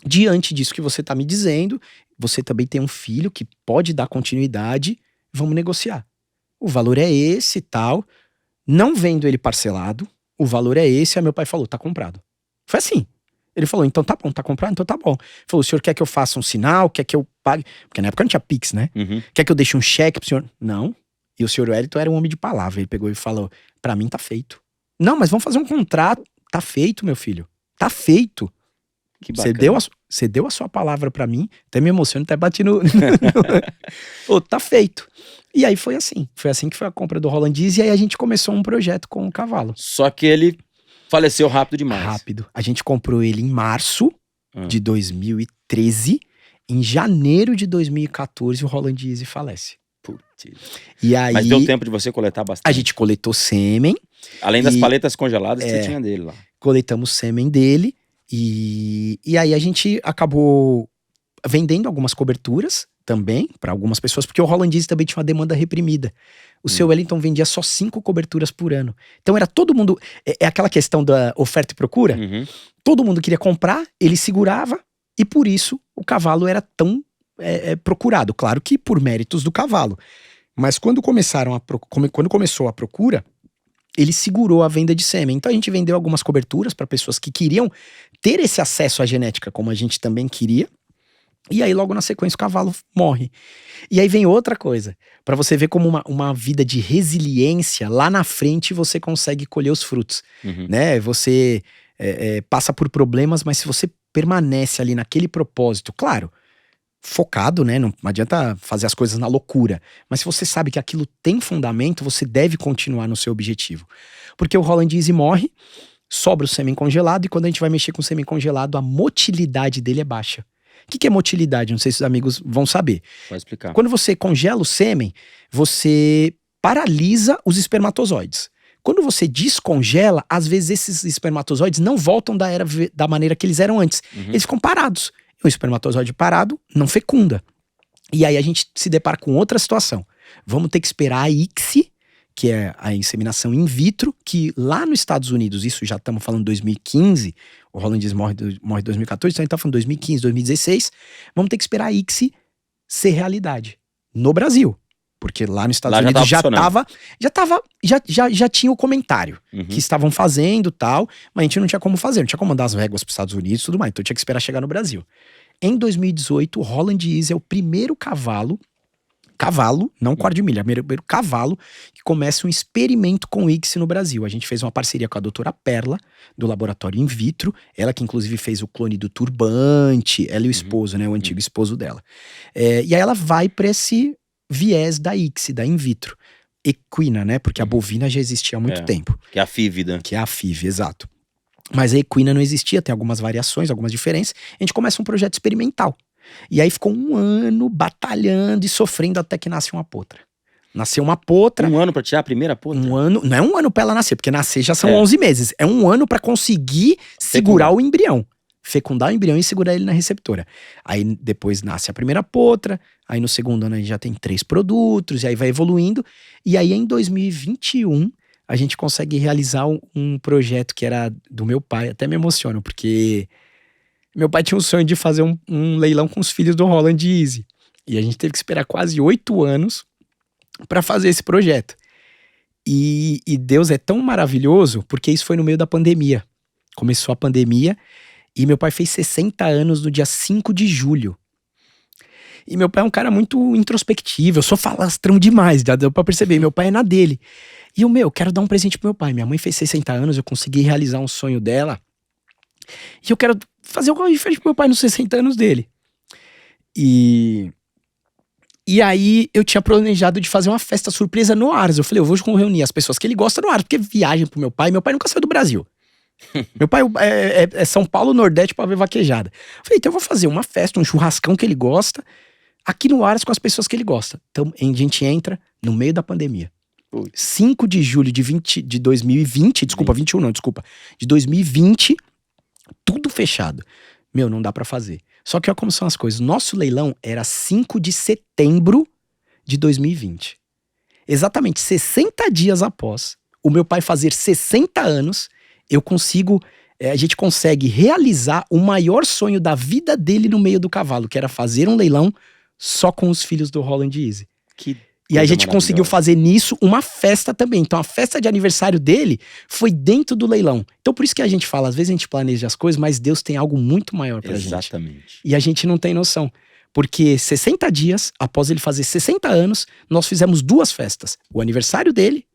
diante disso que você tá me dizendo, você também tem um filho que pode dar continuidade, vamos negociar. O valor é esse e tal. Não vendo ele parcelado, o valor é esse. Aí meu pai falou, tá comprado. Foi assim. Ele falou, então tá bom, tá comprado, então tá bom. Ele falou, o senhor quer que eu faça um sinal? Quer que eu pague? Porque na época não tinha Pix, né? Quer que eu deixe um cheque pro senhor? Não. E o senhor Wellington era um homem de palavra. Ele pegou e falou, pra mim tá feito. Não, mas vamos fazer um contrato. Tá feito, meu filho. Tá feito. Que bacana. Você deu a sua palavra pra mim, até me emociono, até bati no... Pô, tá feito. E aí foi assim que foi a compra do Holland Easy, e aí a gente começou um projeto com o cavalo. Só que ele faleceu rápido demais. Rápido. A gente comprou ele em março de 2013, em janeiro de 2014 o Holland Easy falece. Putz. E aí, mas deu tempo de você coletar bastante. A gente coletou sêmen. Além das paletas congeladas que você tinha dele lá. Coletamos sêmen dele. E aí a gente acabou vendendo algumas coberturas também para algumas pessoas, porque o Holland Easy também tinha uma demanda reprimida. O seu Wellington vendia só 5 coberturas por ano. Então era todo mundo... É aquela questão da oferta e procura. Todo mundo queria comprar, ele segurava, e por isso o cavalo era tão procurado. Claro que por méritos do cavalo. Mas quando começou a procura, ele segurou a venda de sêmen. Então a gente vendeu algumas coberturas para pessoas que queriam ter esse acesso à genética, como a gente também queria. E aí logo na sequência o cavalo morre. E aí vem outra coisa, para você ver como uma vida de resiliência, lá na frente você consegue colher os frutos, né? Você passa por problemas, mas se você permanece ali naquele propósito, claro, focado, né? Não adianta fazer as coisas na loucura, mas se você sabe que aquilo tem fundamento, você deve continuar no seu objetivo. Porque o Holland Easy morre, sobra o semi-congelado e quando a gente vai mexer com o semi-congelado, a motilidade dele é baixa. O que é motilidade? Não sei se os amigos vão saber. Pode explicar. Quando você congela o sêmen, você paralisa os espermatozoides. Quando você descongela, às vezes esses espermatozoides não voltam da maneira que eles eram antes. Eles ficam parados. E o espermatozoide parado não fecunda. E aí a gente se depara com outra situação. Vamos ter que esperar a ICSI, que é a inseminação in vitro, que lá nos Estados Unidos, isso já estamos falando de 2015, o Roland Disney morre em 2014, então a gente está falando 2015, 2016, vamos ter que esperar a ICSI ser realidade. No Brasil. Porque lá nos Estados Unidos já tinha o comentário que estavam fazendo e tal, mas a gente não tinha como fazer, não tinha como mandar as réguas para os Estados Unidos e tudo mais, então tinha que esperar chegar no Brasil. Em 2018, o Holland Easy é o primeiro cavalo, não quarto de milha, é o primeiro cavalo que começa um experimento com o ICSI no Brasil. A gente fez uma parceria com a doutora Perla, do laboratório in vitro, ela que inclusive fez o clone do turbante, ela e o esposo, né, o antigo esposo dela. E aí ela vai para esse viés da ICSI, da in vitro. Equina, né, porque a bovina já existia há muito tempo. Que é a fívida. Que é a FIV, exato. Mas a equina não existia, tem algumas variações, algumas diferenças. A gente começa um projeto experimental. E aí ficou 1 ano batalhando e sofrendo até que nasce uma potra. Nasceu uma potra. 1 ano pra tirar a primeira potra? 1 ano, não é 1 ano pra ela nascer, porque nascer já são 11 meses. É 1 ano pra conseguir segurar o embrião. Fecundar o embrião e segurar ele na receptora. Aí depois nasce a primeira potra, aí no segundo ano a gente já tem 3 produtos, e aí vai evoluindo. E aí em 2021 a gente consegue realizar um projeto que era do meu pai. Até me emociono, porque meu pai tinha um sonho de fazer um leilão com os filhos do Holland Easy. E a gente teve que esperar quase 8 anos para fazer esse projeto. E Deus é tão maravilhoso, porque isso foi no meio da pandemia. Começou a pandemia e meu pai fez 60 anos no dia 5 de julho. E meu pai é um cara muito introspectivo, eu sou falastrão demais, já deu pra perceber, meu pai é na dele. E eu quero dar um presente pro meu pai. Minha mãe fez 60 anos, eu consegui realizar um sonho dela. E eu quero fazer algo diferente pro meu pai nos 60 anos dele. E aí eu tinha planejado de fazer uma festa surpresa no Aras. Eu falei, eu vou reunir as pessoas que ele gosta no Aras, porque viagem pro meu pai nunca saiu do Brasil. Meu pai é São Paulo, Nordeste pra ver vaquejada. Eu falei, então eu vou fazer uma festa, um churrascão que ele gosta, aqui no Aras com as pessoas que ele gosta. Então a gente entra no meio da pandemia. 5 de julho de 2020, desculpa, 21 não, desculpa. De 2020, tudo fechado. Não dá pra fazer. Só que olha como são as coisas. Nosso leilão era 5 de setembro de 2020. Exatamente 60 dias após o meu pai fazer 60 anos, a gente consegue realizar o maior sonho da vida dele no meio do cavalo, que era fazer um leilão só com os filhos do Holland Easy. E a gente conseguiu fazer nisso uma festa também. Então a festa de aniversário dele foi dentro do leilão. Então por isso que a gente fala, às vezes a gente planeja as coisas, mas Deus tem algo muito maior pra gente. Exatamente. E a gente não tem noção. Porque 60 dias após ele fazer 60 anos, nós fizemos 2 festas. O aniversário dele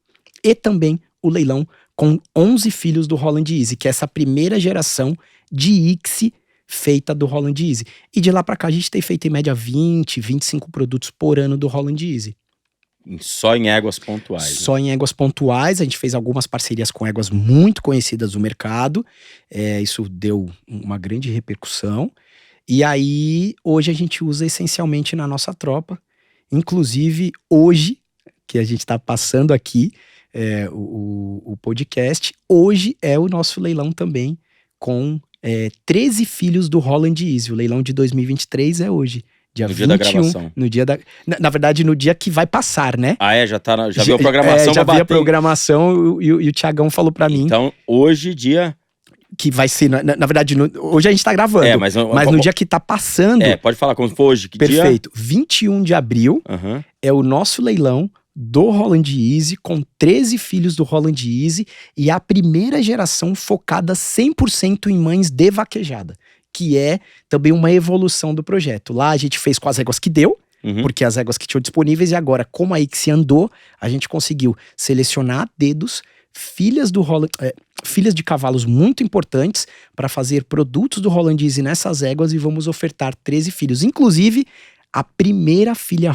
e também o leilão com 11 filhos do Holland Easy, que é essa primeira geração de ICSI feita do Holland Easy. E de lá pra cá a gente tem feito em média 20, 25 produtos por ano do Holland Easy. Só em éguas pontuais. Só em éguas pontuais. A gente fez algumas parcerias com éguas muito conhecidas do mercado. Isso deu uma grande repercussão. E aí, hoje a gente usa essencialmente na nossa tropa. Inclusive, hoje, que a gente está passando aqui, o podcast, hoje é o nosso leilão também com 13 filhos do Holland Easy. O leilão de 2023 é hoje. Dia 21, da gravação. No dia da... Na verdade, no dia que vai passar, né? Já viu a programação? Já vi a programação e o Thiagão falou pra mim. Então, hoje, dia... Que vai ser, na verdade, hoje a gente tá gravando. Mas no dia que tá passando... pode falar como foi hoje, que perfeito. Dia? 21 de abril é o nosso leilão do Holland Easy, com 13 filhos do Holland Easy, e a primeira geração focada 100% em mães de vaquejada, que é também uma evolução do projeto. Lá a gente fez com as éguas que deu, porque as éguas que tinham disponíveis, e agora, como a ICSI andou, a gente conseguiu selecionar a dedos filhas de cavalos muito importantes para fazer produtos do Holland Easy nessas éguas, e vamos ofertar 13 filhos. Inclusive, a primeira filha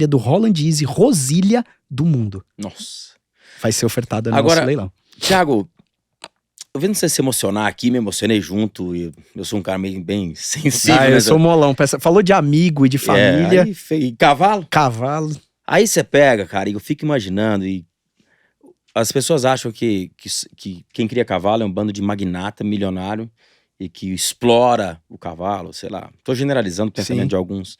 do Holland Easy, Rosília, do mundo. Nossa. Vai ser ofertada no nosso leilão. Thiago, Eu vendo você se emocionar aqui, me emocionei junto. E eu sou um cara meio bem sensível. Eu sou molão. Falou de amigo e de família. E cavalo? Cavalo. Aí você pega, cara, e eu fico imaginando. E as pessoas acham que quem cria cavalo é um bando de magnata milionário e que explora o cavalo, sei lá. Tô generalizando o pensamento de alguns.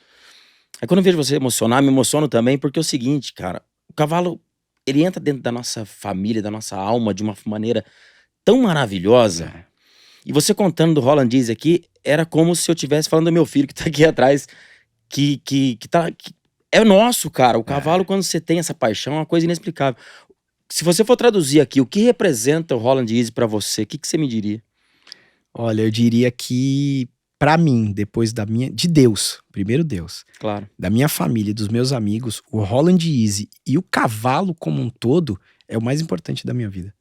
Aí quando eu vejo você emocionar, me emociono também, porque é o seguinte, cara. O cavalo, ele entra dentro da nossa família, da nossa alma, de uma maneira tão maravilhosa. E você contando do Roland Easy aqui, era como se eu estivesse falando do meu filho que tá aqui atrás, que é nosso, cara. O cavalo, quando você tem essa paixão, é uma coisa inexplicável. Se você for traduzir aqui, o que representa o Roland Easy pra você, o que você me diria? Olha, eu diria que, pra mim, depois de Deus, primeiro Deus, Claro. da minha família e dos meus amigos, o Roland Easy e o cavalo como um todo é o mais importante da minha vida.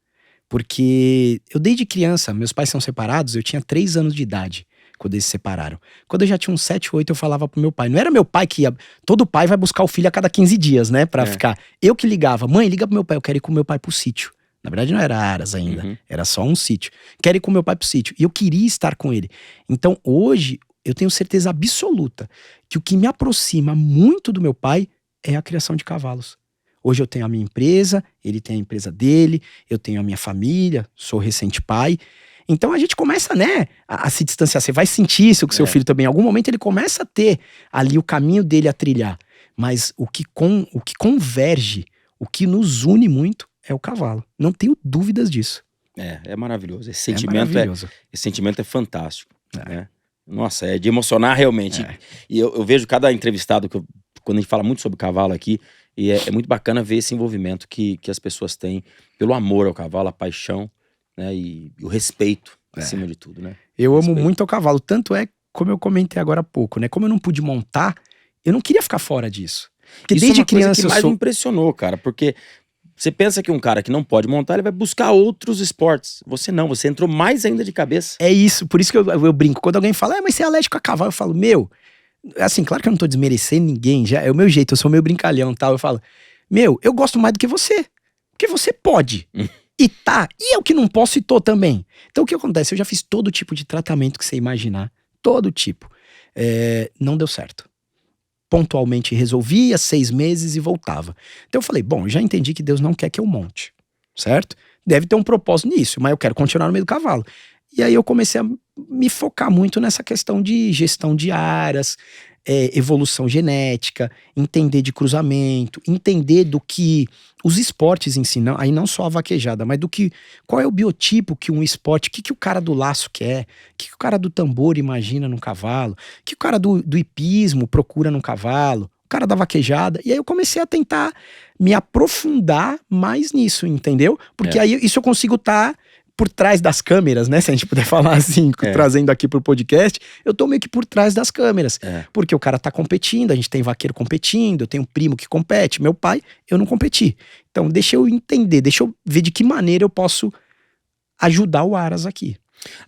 Porque eu desde criança, meus pais são separados, eu tinha 3 anos de idade quando eles se separaram. Quando eu já tinha uns 7, 8, eu falava pro meu pai. Não era meu pai que ia... Todo pai vai buscar o filho a cada 15 dias, né? Pra ficar... Eu que ligava. Mãe, liga pro meu pai, eu quero ir com meu pai pro sítio. Na verdade não era Aras ainda, era só um sítio. Quero ir com meu pai pro sítio. E eu queria estar com ele. Então hoje, eu tenho certeza absoluta que o que me aproxima muito do meu pai é a criação de cavalos. Hoje eu tenho a minha empresa, ele tem a empresa dele, eu tenho a minha família, sou recente pai. Então a gente começa, né, a se distanciar. Você vai sentir isso com seu filho também. Em algum momento ele começa a ter ali o caminho dele a trilhar. Mas o que converge, o que nos une muito é o cavalo. Não tenho dúvidas disso. É maravilhoso. Esse sentimento é fantástico. Né? Nossa, é de emocionar realmente. E eu vejo cada entrevistado, quando a gente fala muito sobre cavalo aqui, e é muito bacana ver esse envolvimento que as pessoas têm pelo amor ao cavalo, a paixão, né? E o respeito, acima de tudo, né? Eu amo muito o cavalo. Tanto é, como eu comentei agora há pouco, né? Como eu não pude montar, eu não queria ficar fora disso. Porque isso desde é uma coisa criança que mais me impressionou, cara. Porque você pensa que um cara que não pode montar, ele vai buscar outros esportes. Você não, você entrou mais ainda de cabeça. É isso, por isso que eu brinco. Quando alguém fala, mas você é alérgico a cavalo, eu falo, assim, claro que eu não tô desmerecendo ninguém, já é o meu jeito, eu sou meio brincalhão e tal. Eu falo, eu gosto mais do que você. Porque você pode. E eu que não posso e tô também. Então o que acontece? Eu já fiz todo tipo de tratamento que você imaginar. Todo tipo. Não deu certo. Pontualmente resolvia, 6 meses e voltava. Então eu falei, eu já entendi que Deus não quer que eu monte. Certo? Deve ter um propósito nisso, mas eu quero continuar no meio do cavalo. E aí eu comecei a me focar muito nessa questão de gestão de aras, evolução genética, entender de cruzamento, entender do que os esportes ensinam, aí não só a vaquejada, mas qual é o biotipo que um esporte, o que o cara do laço quer, o que o cara do tambor imagina num cavalo, o que o cara do hipismo procura num cavalo, o cara da vaquejada. E aí eu comecei a tentar me aprofundar mais nisso, entendeu? Porque aí isso eu consigo estar por trás das câmeras, né? Se a gente puder falar assim, trazendo aqui pro podcast, eu tô meio que por trás das câmeras. Porque o cara tá competindo, a gente tem vaqueiro competindo, eu tenho um primo que compete, meu pai, eu não competi. Então deixa eu entender, deixa eu ver de que maneira eu posso ajudar o Aras aqui.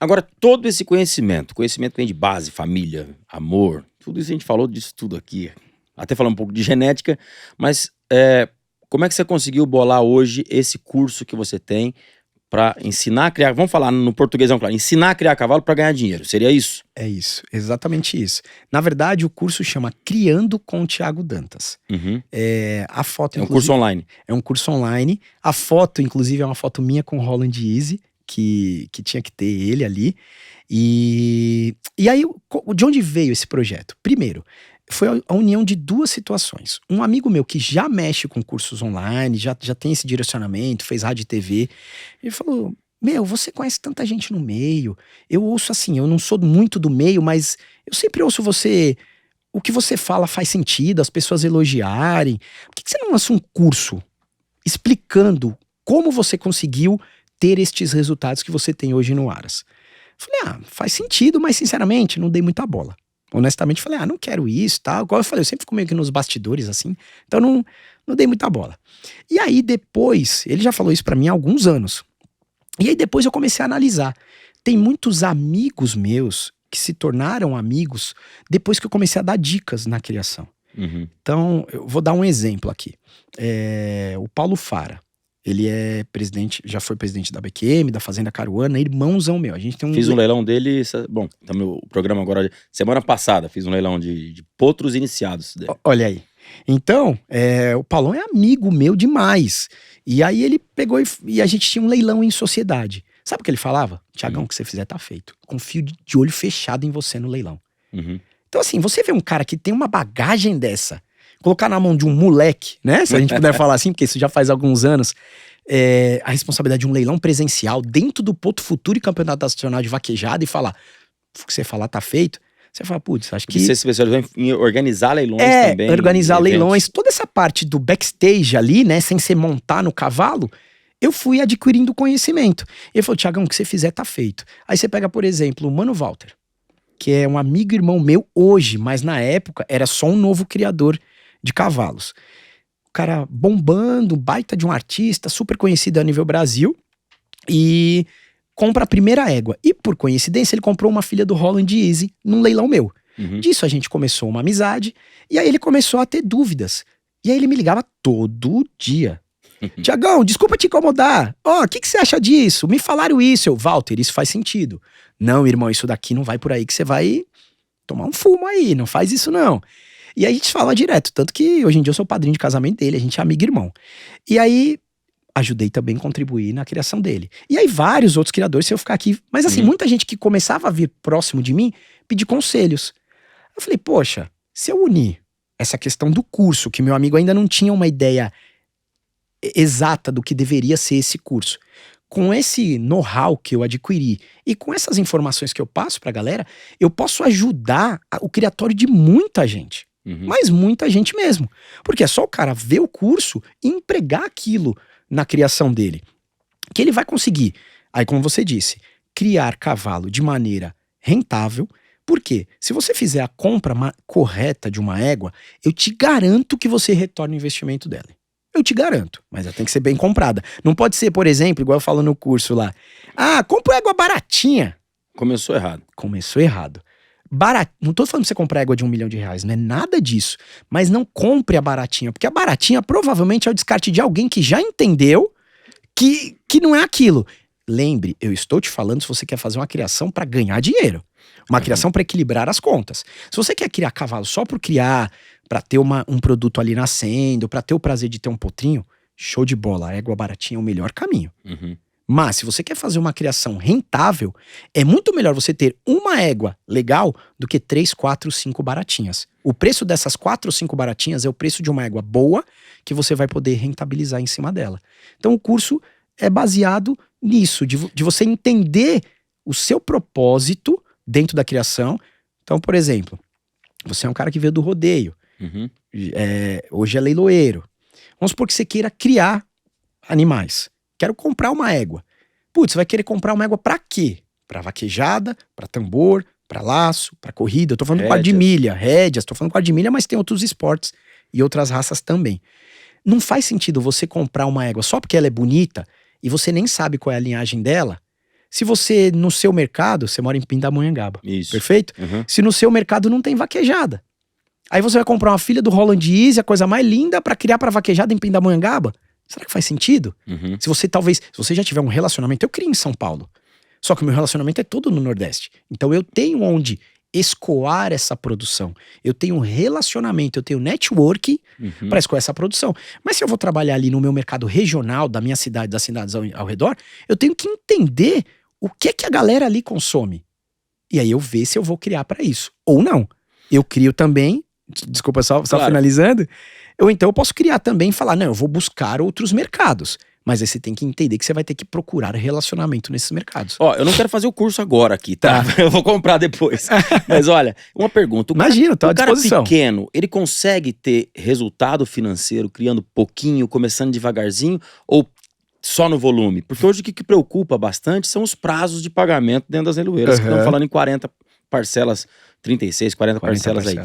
Agora, todo esse conhecimento que vem de base, família, amor, tudo isso a gente falou disso tudo aqui. Até falar um pouco de genética, mas como é que você conseguiu bolar hoje esse curso que você tem para ensinar a criar, vamos falar no portuguesão, claro, ensinar a criar cavalo para ganhar dinheiro, seria isso? É isso, exatamente isso. Na verdade, o curso chama Criando com Thiago Dantas. A foto, um curso online. É um curso online. A foto, inclusive, é uma foto minha com o Roland Easy, que tinha que ter ele ali. E aí, de onde veio esse projeto? Primeiro, foi a união de 2 situações. Um amigo meu que já mexe com cursos online, já tem esse direcionamento, fez rádio e TV, ele falou, você conhece tanta gente no meio, eu ouço assim, eu não sou muito do meio, mas eu sempre ouço você, o que você fala faz sentido, as pessoas elogiarem, por que você não lança um curso explicando como você conseguiu ter estes resultados que você tem hoje no Aras? Eu falei, faz sentido, mas sinceramente não dei muita bola. Honestamente, falei, não quero isso, tal. Igual eu falei, eu sempre fico meio que nos bastidores, assim. Então, não dei muita bola. E aí, depois, ele já falou isso pra mim há alguns anos. E aí, depois eu comecei a analisar. Tem muitos amigos meus que se tornaram amigos depois que eu comecei a dar dicas na criação. Então, eu vou dar um exemplo aqui. O Paulo Fara. Ele é presidente, já foi presidente da BQM, da Fazenda Caruana, irmãozão meu. A gente tem Fiz um leilão dele, bom, o programa agora, semana passada, fiz um leilão de potros iniciados dele. Olha aí. Então, o Paulão é amigo meu demais. E aí ele pegou e a gente tinha um leilão em sociedade. Sabe o que ele falava? Tiagão, o que você fizer tá feito. Confio de olho fechado em você no leilão. Uhum. Então assim, você vê um cara que tem uma bagagem dessa, colocar na mão de um moleque, né? Se a gente puder falar assim, porque isso já faz alguns anos, a responsabilidade de um leilão presencial dentro do Porto Futuro e Campeonato Nacional de Vaquejada e falar, o que você falar tá feito. Você fala, putz, acho que... Você se especializou em organizar leilões também. Organizar leilões, toda essa parte do backstage ali, né, sem se montar no cavalo, eu fui adquirindo conhecimento. Ele falou, Tiagão, o que você fizer tá feito. Aí você pega, por exemplo, o Mano Walter, que é um amigo e irmão meu hoje, mas na época era só um novo criador de cavalos. O cara bombando, baita de um artista, super conhecido a nível Brasil, e compra a primeira égua. E por coincidência ele comprou uma filha do Holland Easy num leilão meu. Uhum. Disso a gente começou uma amizade, e aí ele começou a ter dúvidas. E aí ele me ligava todo dia. Tiagão, desculpa te incomodar. O que você acha disso? Me falaram isso. Walter, isso faz sentido. Não, irmão, isso daqui não vai por aí que você vai tomar um fumo aí, não faz isso não. E aí a gente fala direto, tanto que hoje em dia eu sou padrinho de casamento dele, a gente é amigo e irmão. E aí ajudei também a contribuir na criação dele. E aí vários outros criadores, se eu ficar aqui... Mas assim, muita gente que começava a vir próximo de mim, pedir conselhos. Eu falei, poxa, se eu unir essa questão do curso, que meu amigo ainda não tinha uma ideia exata do que deveria ser esse curso, com esse know-how que eu adquiri e com essas informações que eu passo pra galera, eu posso ajudar o criatório de muita gente. Mas muita gente mesmo. Porque é só o cara ver o curso e empregar aquilo na criação dele. Que ele vai conseguir, aí como você disse, criar cavalo de maneira rentável. Porque se você fizer a compra correta de uma égua, eu te garanto que você retorna o investimento dela. Eu te garanto, mas ela tem que ser bem comprada. Não pode ser, por exemplo, igual eu falo no curso lá. Compra égua baratinha. Começou errado. Começou errado. Não tô falando pra você comprar égua de R$1 milhão, não é nada disso. Mas não compre a baratinha, porque a baratinha provavelmente é o descarte de alguém que já entendeu que não é aquilo. Lembre, eu estou te falando se você quer fazer uma criação para ganhar dinheiro. Uma criação para equilibrar as contas. Se você quer criar cavalo só por criar, para ter um produto ali nascendo, para ter o prazer de ter um potrinho, show de bola, a égua baratinha é o melhor caminho. Mas se você quer fazer uma criação rentável, é muito melhor você ter uma égua legal do que 3, 4, 5 baratinhas. O preço dessas 4 ou 5 baratinhas é o preço de uma égua boa que você vai poder rentabilizar em cima dela. Então o curso é baseado nisso, de você entender o seu propósito dentro da criação. Então, por exemplo, você é um cara que veio do rodeio, hoje é leiloeiro. Vamos supor que você queira criar animais. Quero comprar uma égua. Putz, você vai querer comprar uma égua pra quê? Pra vaquejada, pra tambor, pra laço, pra corrida. Eu tô falando quadrilha, rédeas, tô falando quadrilha, mas tem outros esportes e outras raças também. Não faz sentido você comprar uma égua só porque ela é bonita e você nem sabe qual é a linhagem dela. Se você, no seu mercado, você mora em Pindamonhangaba. Isso. Perfeito? Se no seu mercado não tem vaquejada. Aí você vai comprar uma filha do Holland Easy, a coisa mais linda, pra criar pra vaquejada em Pindamonhangaba. Será que faz sentido? Se você já tiver um relacionamento, eu crio em São Paulo. Só que o meu relacionamento é todo no Nordeste. Então eu tenho onde escoar essa produção. Eu tenho um relacionamento, eu tenho network para escoar essa produção. Mas se eu vou trabalhar ali no meu mercado regional, da minha cidade, das cidades ao redor, eu tenho que entender o que a galera ali consome. E aí eu ver se eu vou criar para isso. Ou não. Eu crio também, desculpa só claro. Finalizando, ou então eu posso criar também e falar, não, eu vou buscar outros mercados. Mas aí você tem que entender que você vai ter que procurar relacionamento nesses mercados. Eu não quero fazer o curso agora aqui, tá? Eu vou comprar depois. Mas olha, uma pergunta. Imagina, tá à disposição. O cara pequeno, ele consegue ter resultado financeiro criando pouquinho, começando devagarzinho, ou só no volume? Porque hoje o que preocupa bastante são os prazos de pagamento dentro das leiloeiras, que estão falando em 40 parcelas, 36, 40 parcelas aí.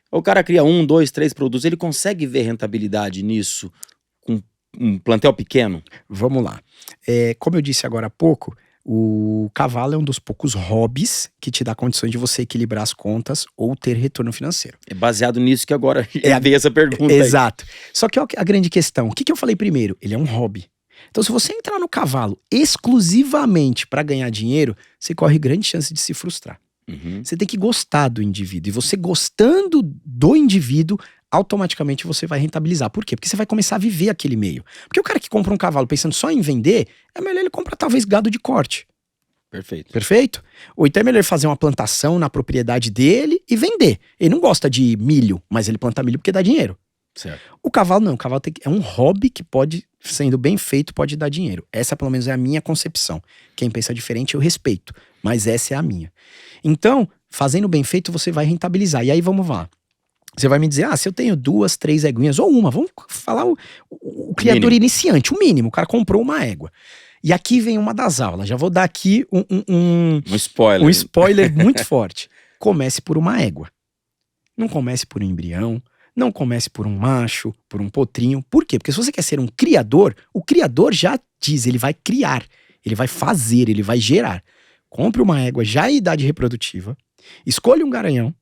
O cara cria 1, 2, 3 produtos, ele consegue ver rentabilidade nisso com um plantel pequeno? Vamos lá. Como eu disse agora há pouco, o cavalo é um dos poucos hobbies que te dá condições de você equilibrar as contas ou ter retorno financeiro. É baseado nisso que agora veio essa pergunta. Exato. Só que a grande questão, o que eu falei primeiro? Ele é um hobby. Então, se você entrar no cavalo exclusivamente para ganhar dinheiro, você corre grande chance de se frustrar. Uhum. Você tem que gostar do indivíduo. E você gostando do indivíduo, automaticamente você vai rentabilizar. Por quê? Porque você vai começar a viver aquele meio. Porque o cara que compra um cavalo pensando só em vender, é melhor ele comprar talvez gado de corte. Perfeito. Perfeito? Ou então é melhor ele fazer uma plantação na propriedade dele e vender. Ele não gosta de milho, mas ele planta milho porque dá dinheiro. Certo. O cavalo não, o cavalo é um hobby que pode, sendo bem feito, pode dar dinheiro. Essa pelo menos é a minha concepção. Quem pensa diferente eu respeito, mas essa é a minha. Então, fazendo bem feito você vai rentabilizar. E aí vamos lá. Você vai me dizer, se eu tenho 2, 3 éguinhas ou uma, vamos falar o criador iniciante, o mínimo, o cara comprou uma égua. E aqui vem uma das aulas, já vou dar aqui um spoiler. Um spoiler muito forte. Comece por uma égua. Não comece por um embrião, não comece por um macho, por um potrinho. Por quê? Porque se você quer ser um criador, o criador já diz, ele vai criar, ele vai fazer, ele vai gerar. Compre uma égua já em idade reprodutiva, escolha um garanhão,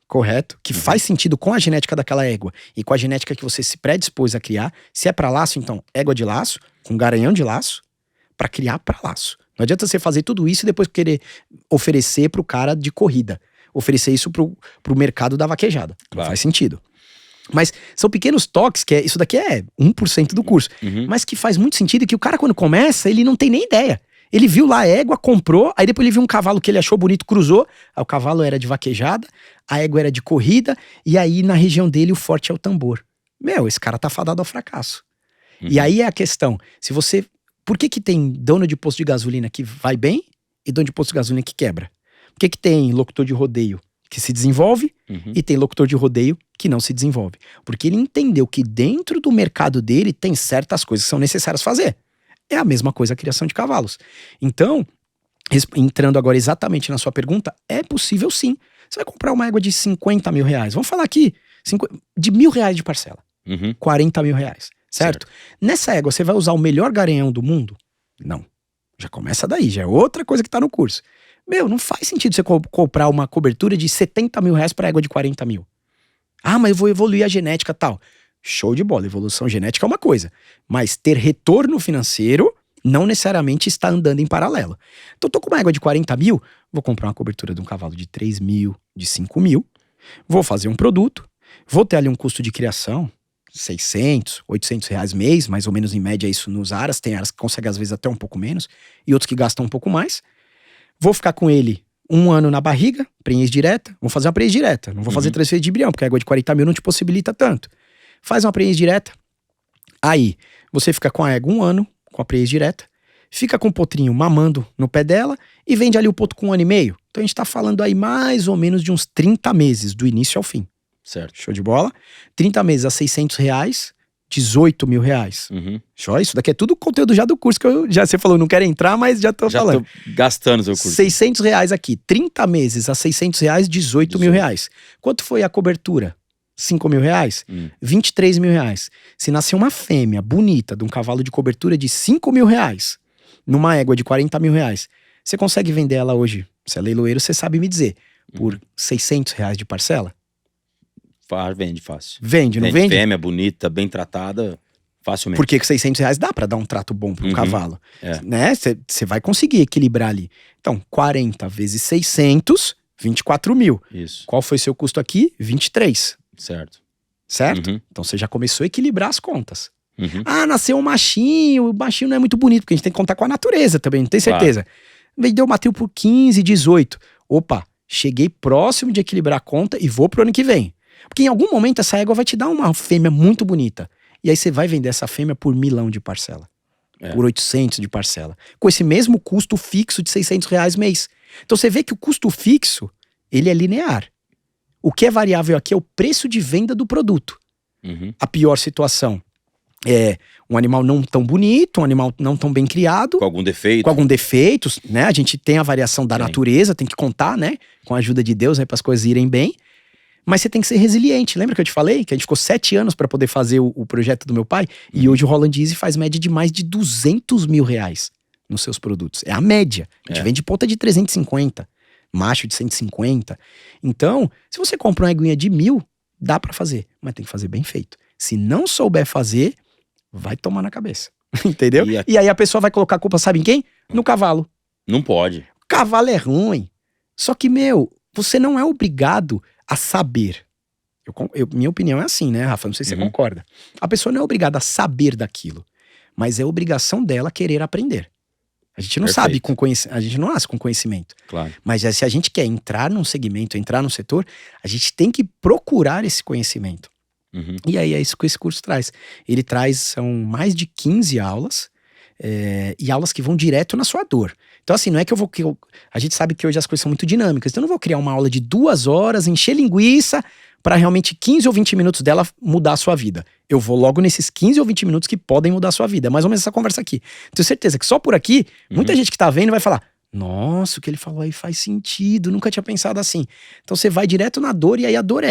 correto? Que faz sentido com a genética daquela égua e com a genética que você se predispôs a criar. Se é pra laço, então égua de laço, com garanhão de laço, pra criar pra laço. Não adianta você fazer tudo isso e depois querer oferecer pro cara de corrida. Oferecer isso pro mercado da vaquejada. Claro. Não faz sentido. Mas são pequenos toques, que isso daqui é 1% do curso. Uhum. Mas que faz muito sentido, que o cara quando começa, ele não tem nem ideia. Ele viu lá a égua, comprou, aí depois ele viu um cavalo que ele achou bonito, cruzou. Aí o cavalo era de vaquejada, a égua era de corrida, e aí na região dele o forte é o tambor. Meu, esse cara tá fadado ao fracasso. Uhum. E aí é a questão, se você... Por que tem dono de posto de gasolina que vai bem e dono de posto de gasolina que quebra? Por que tem locutor de rodeio que se desenvolve e tem locutor de rodeio que não se desenvolve? Porque ele entendeu que dentro do mercado dele tem certas coisas que são necessárias fazer. É a mesma coisa a criação de cavalos. Então, entrando agora exatamente na sua pergunta, é possível sim. Você vai comprar uma égua de 50 mil reais. Vamos falar aqui, de R$1.000 de parcela. 40 mil reais. Certo? Nessa égua, você vai usar o melhor garanhão do mundo? Não. Já começa daí, já é outra coisa que tá no curso. Meu, não faz sentido você comprar uma cobertura de 70 mil reais pra égua de 40 mil. Mas eu vou evoluir a genética e tal. Show de bola, evolução genética é uma coisa. Mas ter retorno financeiro não necessariamente está andando em paralelo. Então eu tô com uma égua de 40 mil, vou comprar uma cobertura de um cavalo de 3 mil, de 5 mil, vou fazer um produto, vou ter ali um custo de criação, 600, 800 reais mês, mais ou menos em média isso nos aras. Tem aras que conseguem às vezes até um pouco menos e outros que gastam um pouco mais. Vou ficar com ele 1 ano na barriga, prenhez direta. Vou fazer uma prenhez direta, não vou fazer transferência de embrião, porque a égua de 40 mil não te possibilita tanto. Faz uma prenhez direta, aí você fica com a égua 1 ano, com a prenhez direta, fica com o potrinho mamando no pé dela e vende ali o potro com 1 ano e meio. Então a gente tá falando aí mais ou menos de uns 30 meses, do início ao fim. Certo. Show de bola. 30 meses a 600 reais, 18 mil reais. Show, isso daqui é tudo conteúdo já do curso que você falou, não quero entrar, mas já tô falando. Já tô gastando o seu curso. 600 reais aqui, 30 meses a 600 reais, 18 mil reais. Quanto foi a cobertura? 5 mil reais? 23 mil reais. Se nascer uma fêmea bonita de um cavalo de cobertura de 5 mil reais, numa égua de 40 mil reais, você consegue vender ela hoje? Se é leiloeiro, você sabe me dizer. Por 600 reais de parcela? Vende fácil. Vende, não vende? Fêmea, bonita, bem tratada, facilmente. Porque com 600 reais dá pra dar um trato bom pra um cavalo. Né? Você vai conseguir equilibrar ali. Então, 40 vezes 600, 24 mil. Isso. Qual foi seu custo aqui? 23. Certo. Certo? Então você já começou a equilibrar as contas. Nasceu um machinho, o machinho não é muito bonito, porque a gente tem que contar com a natureza também, não tem certeza. Vendeu o Matheus por 15, 18. Opa, cheguei próximo de equilibrar a conta e vou pro ano que vem. Porque em algum momento essa égua vai te dar uma fêmea muito bonita. E aí você vai vender essa fêmea por 1.000 de parcela. Por 800 de parcela. Com esse mesmo custo fixo de 600 reais mês. Então você vê que o custo fixo, ele é linear. O que é variável aqui é o preço de venda do produto. A pior situação é um animal não tão bonito, um animal não tão bem criado. Com algum defeito. Com algum defeito, né? A gente tem a variação da natureza, tem que contar, né? Com a ajuda de Deus, né? Para as coisas irem bem. Mas você tem que ser resiliente. Lembra que eu te falei? Que a gente ficou 7 anos para poder fazer o projeto do meu pai? E hoje o Roland Easy faz média de mais de 200 mil reais nos seus produtos. É a média. A gente vende ponta de 350. Macho de 150. Então, se você compra uma eguinha de 1.000, dá pra fazer. Mas tem que fazer bem feito. Se não souber fazer, vai tomar na cabeça. Entendeu? E a- E aí a pessoa vai colocar a culpa, sabe em quem? No cavalo. Não pode. Cavalo é ruim. Só que, você não é obrigado a saber. Minha opinião é assim, né, Rafa? Não sei se você Uhum. concorda. A pessoa não é obrigada a saber daquilo, mas é obrigação dela querer aprender. A gente não Perfeito. sabe com conhecimento, a gente não nasce com conhecimento. Claro. Mas se a gente quer entrar num segmento, entrar num setor, a gente tem que procurar esse conhecimento. Uhum. E aí é isso que esse curso traz. Ele traz, são mais de 15 aulas, e aulas que vão direto na sua dor. Então assim, não é que a gente sabe que hoje as coisas são muito dinâmicas, então eu não vou criar uma aula de 2 horas, encher linguiça, para realmente 15 ou 20 minutos dela mudar a sua vida. Eu vou logo nesses 15 ou 20 minutos que podem mudar a sua vida. É mais ou menos essa conversa aqui. Tenho certeza que só por aqui, muita gente que tá vendo vai falar: nossa, o que ele falou aí faz sentido, nunca tinha pensado assim. Então você vai direto na dor, e aí a dor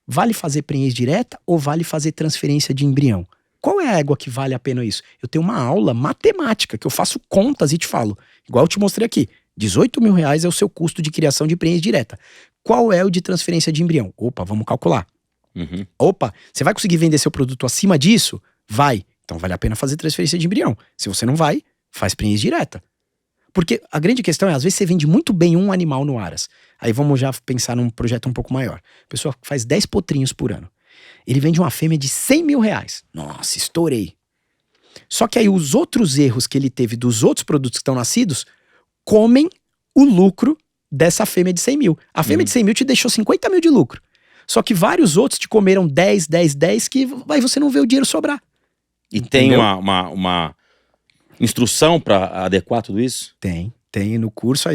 vale fazer prenhez direta ou vale fazer transferência de embrião? Qual é a égua que vale a pena isso? Eu tenho uma aula matemática que eu faço contas e te falo, igual eu te mostrei aqui, 18 mil reais é o seu custo de criação de prenhez direta. Qual é o de transferência de embrião? Opa, vamos calcular. Uhum. Opa, você vai conseguir vender seu produto acima disso? Vai. Então vale a pena fazer transferência de embrião. Se você não vai, faz prenhez direta. Porque a grande questão é, às vezes você vende muito bem um animal no Aras. Aí vamos já pensar num projeto um pouco maior. A pessoa faz 10 potrinhos por ano. Ele vende uma fêmea de 100 mil reais. Nossa, estourei. Só que aí os outros erros que ele teve dos outros produtos que estão nascidos comem o lucro dessa fêmea de 100 mil. A fêmea de 100 mil te deixou 50 mil de lucro. Só que vários outros te comeram 10, 10, 10, que aí você não vê o dinheiro sobrar. E tem Entendeu? uma instrução para adequar tudo isso? Tem no curso,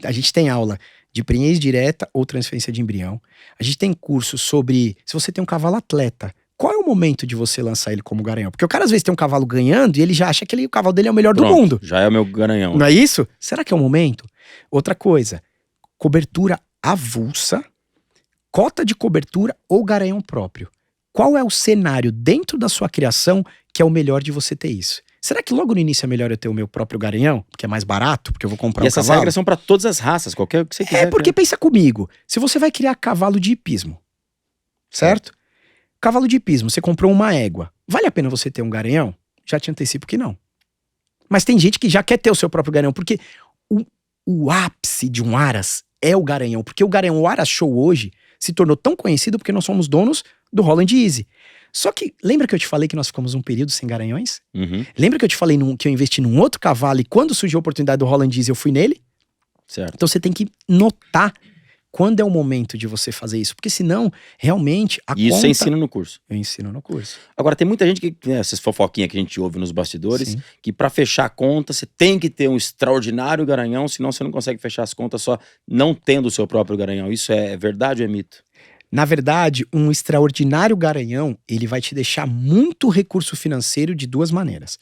a gente tem aula de prenhez direta ou transferência de embrião. A gente tem curso sobre, se você tem um cavalo atleta, qual é o momento de você lançar ele como garanhão? Porque o cara às vezes tem um cavalo ganhando e ele já acha que o cavalo dele é o melhor do Pronto, mundo. já é o meu garanhão. Não é isso? Será que é o momento? Outra coisa, cobertura avulsa, cota de cobertura ou garanhão próprio. Qual é o cenário dentro da sua criação que é o melhor de você ter isso? Será que logo no início é melhor eu ter o meu próprio garanhão? Porque é mais barato, porque eu vou comprar E um essas cavalo? regras são para todas as raças, qualquer que você quiser. É porque pensa comigo, se você vai criar cavalo de hipismo, certo? Cavalo de hipismo, você comprou uma égua. Vale a pena você ter um garanhão? Já te antecipo que não. Mas tem gente que já quer ter o seu próprio garanhão, porque o ápice de um Aras é o garanhão. Porque o Aras Show hoje se tornou tão conhecido porque nós somos donos do Holland Easy. Só que, lembra que eu te falei que nós ficamos um período sem garanhões? Uhum, Lembra que eu te falei que eu investi num outro cavalo e quando surgiu a oportunidade do Holland Easy eu fui nele? certo. Então você tem que notar quando é o momento de você fazer isso. Porque senão, realmente, a E isso conta... você ensina no curso. Eu ensino no curso. Agora, tem muita gente que, né, essas fofoquinhas que a gente ouve nos bastidores, Sim. que para fechar a conta você tem que ter um extraordinário garanhão, senão você não consegue fechar as contas só não tendo o seu próprio garanhão. Isso é verdade ou é mito? Na verdade, um extraordinário garanhão, ele vai te deixar muito recurso financeiro de 2 maneiras.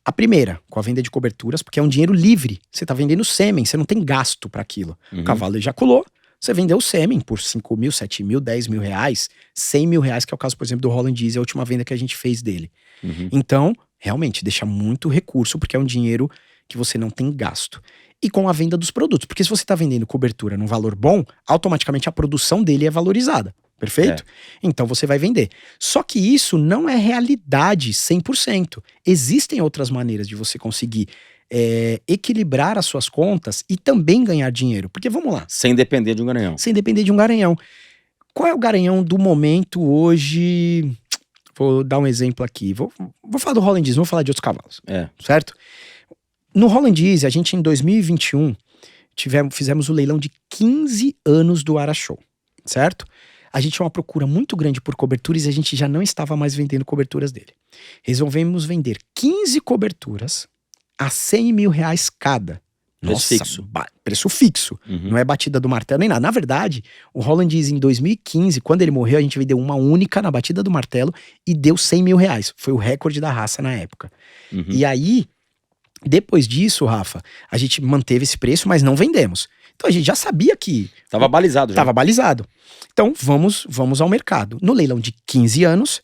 A primeira, com a venda de coberturas, porque é um dinheiro livre. Você tá vendendo sêmen, você não tem gasto para aquilo. Uhum. O cavalo ejaculou, você vendeu o sêmen por 5 mil, 7 mil, 10 mil reais, 100 mil reais, que é o caso, por exemplo, do Holland Easy, a última venda que a gente fez dele. Uhum. Então, realmente, deixa muito recurso, porque é um dinheiro que você não tem gasto. E com a venda dos produtos, porque se você está vendendo cobertura num valor bom, automaticamente a produção dele é valorizada, perfeito? Então você vai vender. Só que isso não é realidade 100%. Existem outras maneiras de você conseguir equilibrar as suas contas e também ganhar dinheiro. Porque vamos lá, Sem depender de um garanhão. sem depender de um garanhão. Qual é o garanhão do momento hoje? Vou dar um exemplo aqui. Vou falar do Holland Easy, não vou falar de outros cavalos, É. certo? No Holland Easy, a gente em 2021 fizemos o leilão de 15 anos do Aras Show, certo? A gente tinha uma procura muito grande por coberturas e a gente já não estava mais vendendo coberturas dele. Resolvemos vender 15 coberturas a 100 mil reais cada. Preço fixo. Preço fixo. Uhum. Não é batida do martelo nem nada. Na verdade, o Holland Easy em 2015, quando ele morreu, a gente vendeu uma única na batida do martelo e deu 100 mil reais. Foi o recorde da raça na época. Uhum. E aí, depois disso, Rafa, a gente manteve esse preço, mas não vendemos. Então a gente já sabia que Tava balizado já. estava balizado. Então vamos ao mercado. No leilão de 15 anos,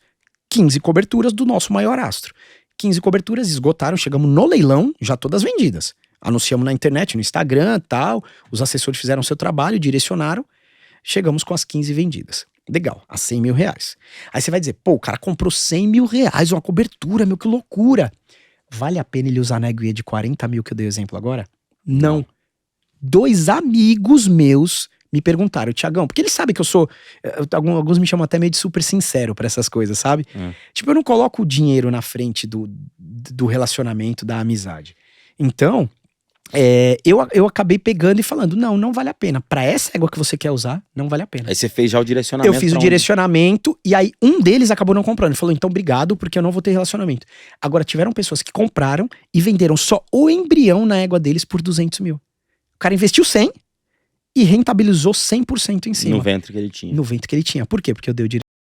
15 coberturas do nosso maior astro. 15 coberturas esgotaram, chegamos no leilão, já todas vendidas. Anunciamos na internet, no Instagram, tal. Os assessores fizeram seu trabalho, direcionaram. Chegamos com as 15 vendidas. Legal, a 100 mil reais. Aí você vai dizer, pô, o cara comprou 100 mil reais, uma cobertura, meu, que loucura. vale a pena ele usar na eguia de 40 mil que eu dei o exemplo agora? Não. 2 amigos meus me perguntaram, Thiagão, porque eles sabem que eu sou, alguns me chamam até meio de super sincero pra essas coisas, sabe? Tipo, eu não coloco o dinheiro na frente do relacionamento, da amizade. Então, eu acabei pegando e falando, não vale a pena. Pra essa égua que você quer usar, não vale a pena. Aí você fez já o direcionamento. Eu fiz o direcionamento e aí um deles acabou não comprando. Ele falou, então obrigado, porque eu não vou ter relacionamento. Agora, tiveram pessoas que compraram e venderam só o embrião na égua deles por 200 mil. O cara investiu 100 e rentabilizou 100% em cima. No ventre que ele tinha. No ventre que ele tinha. Por quê? Porque eu dei o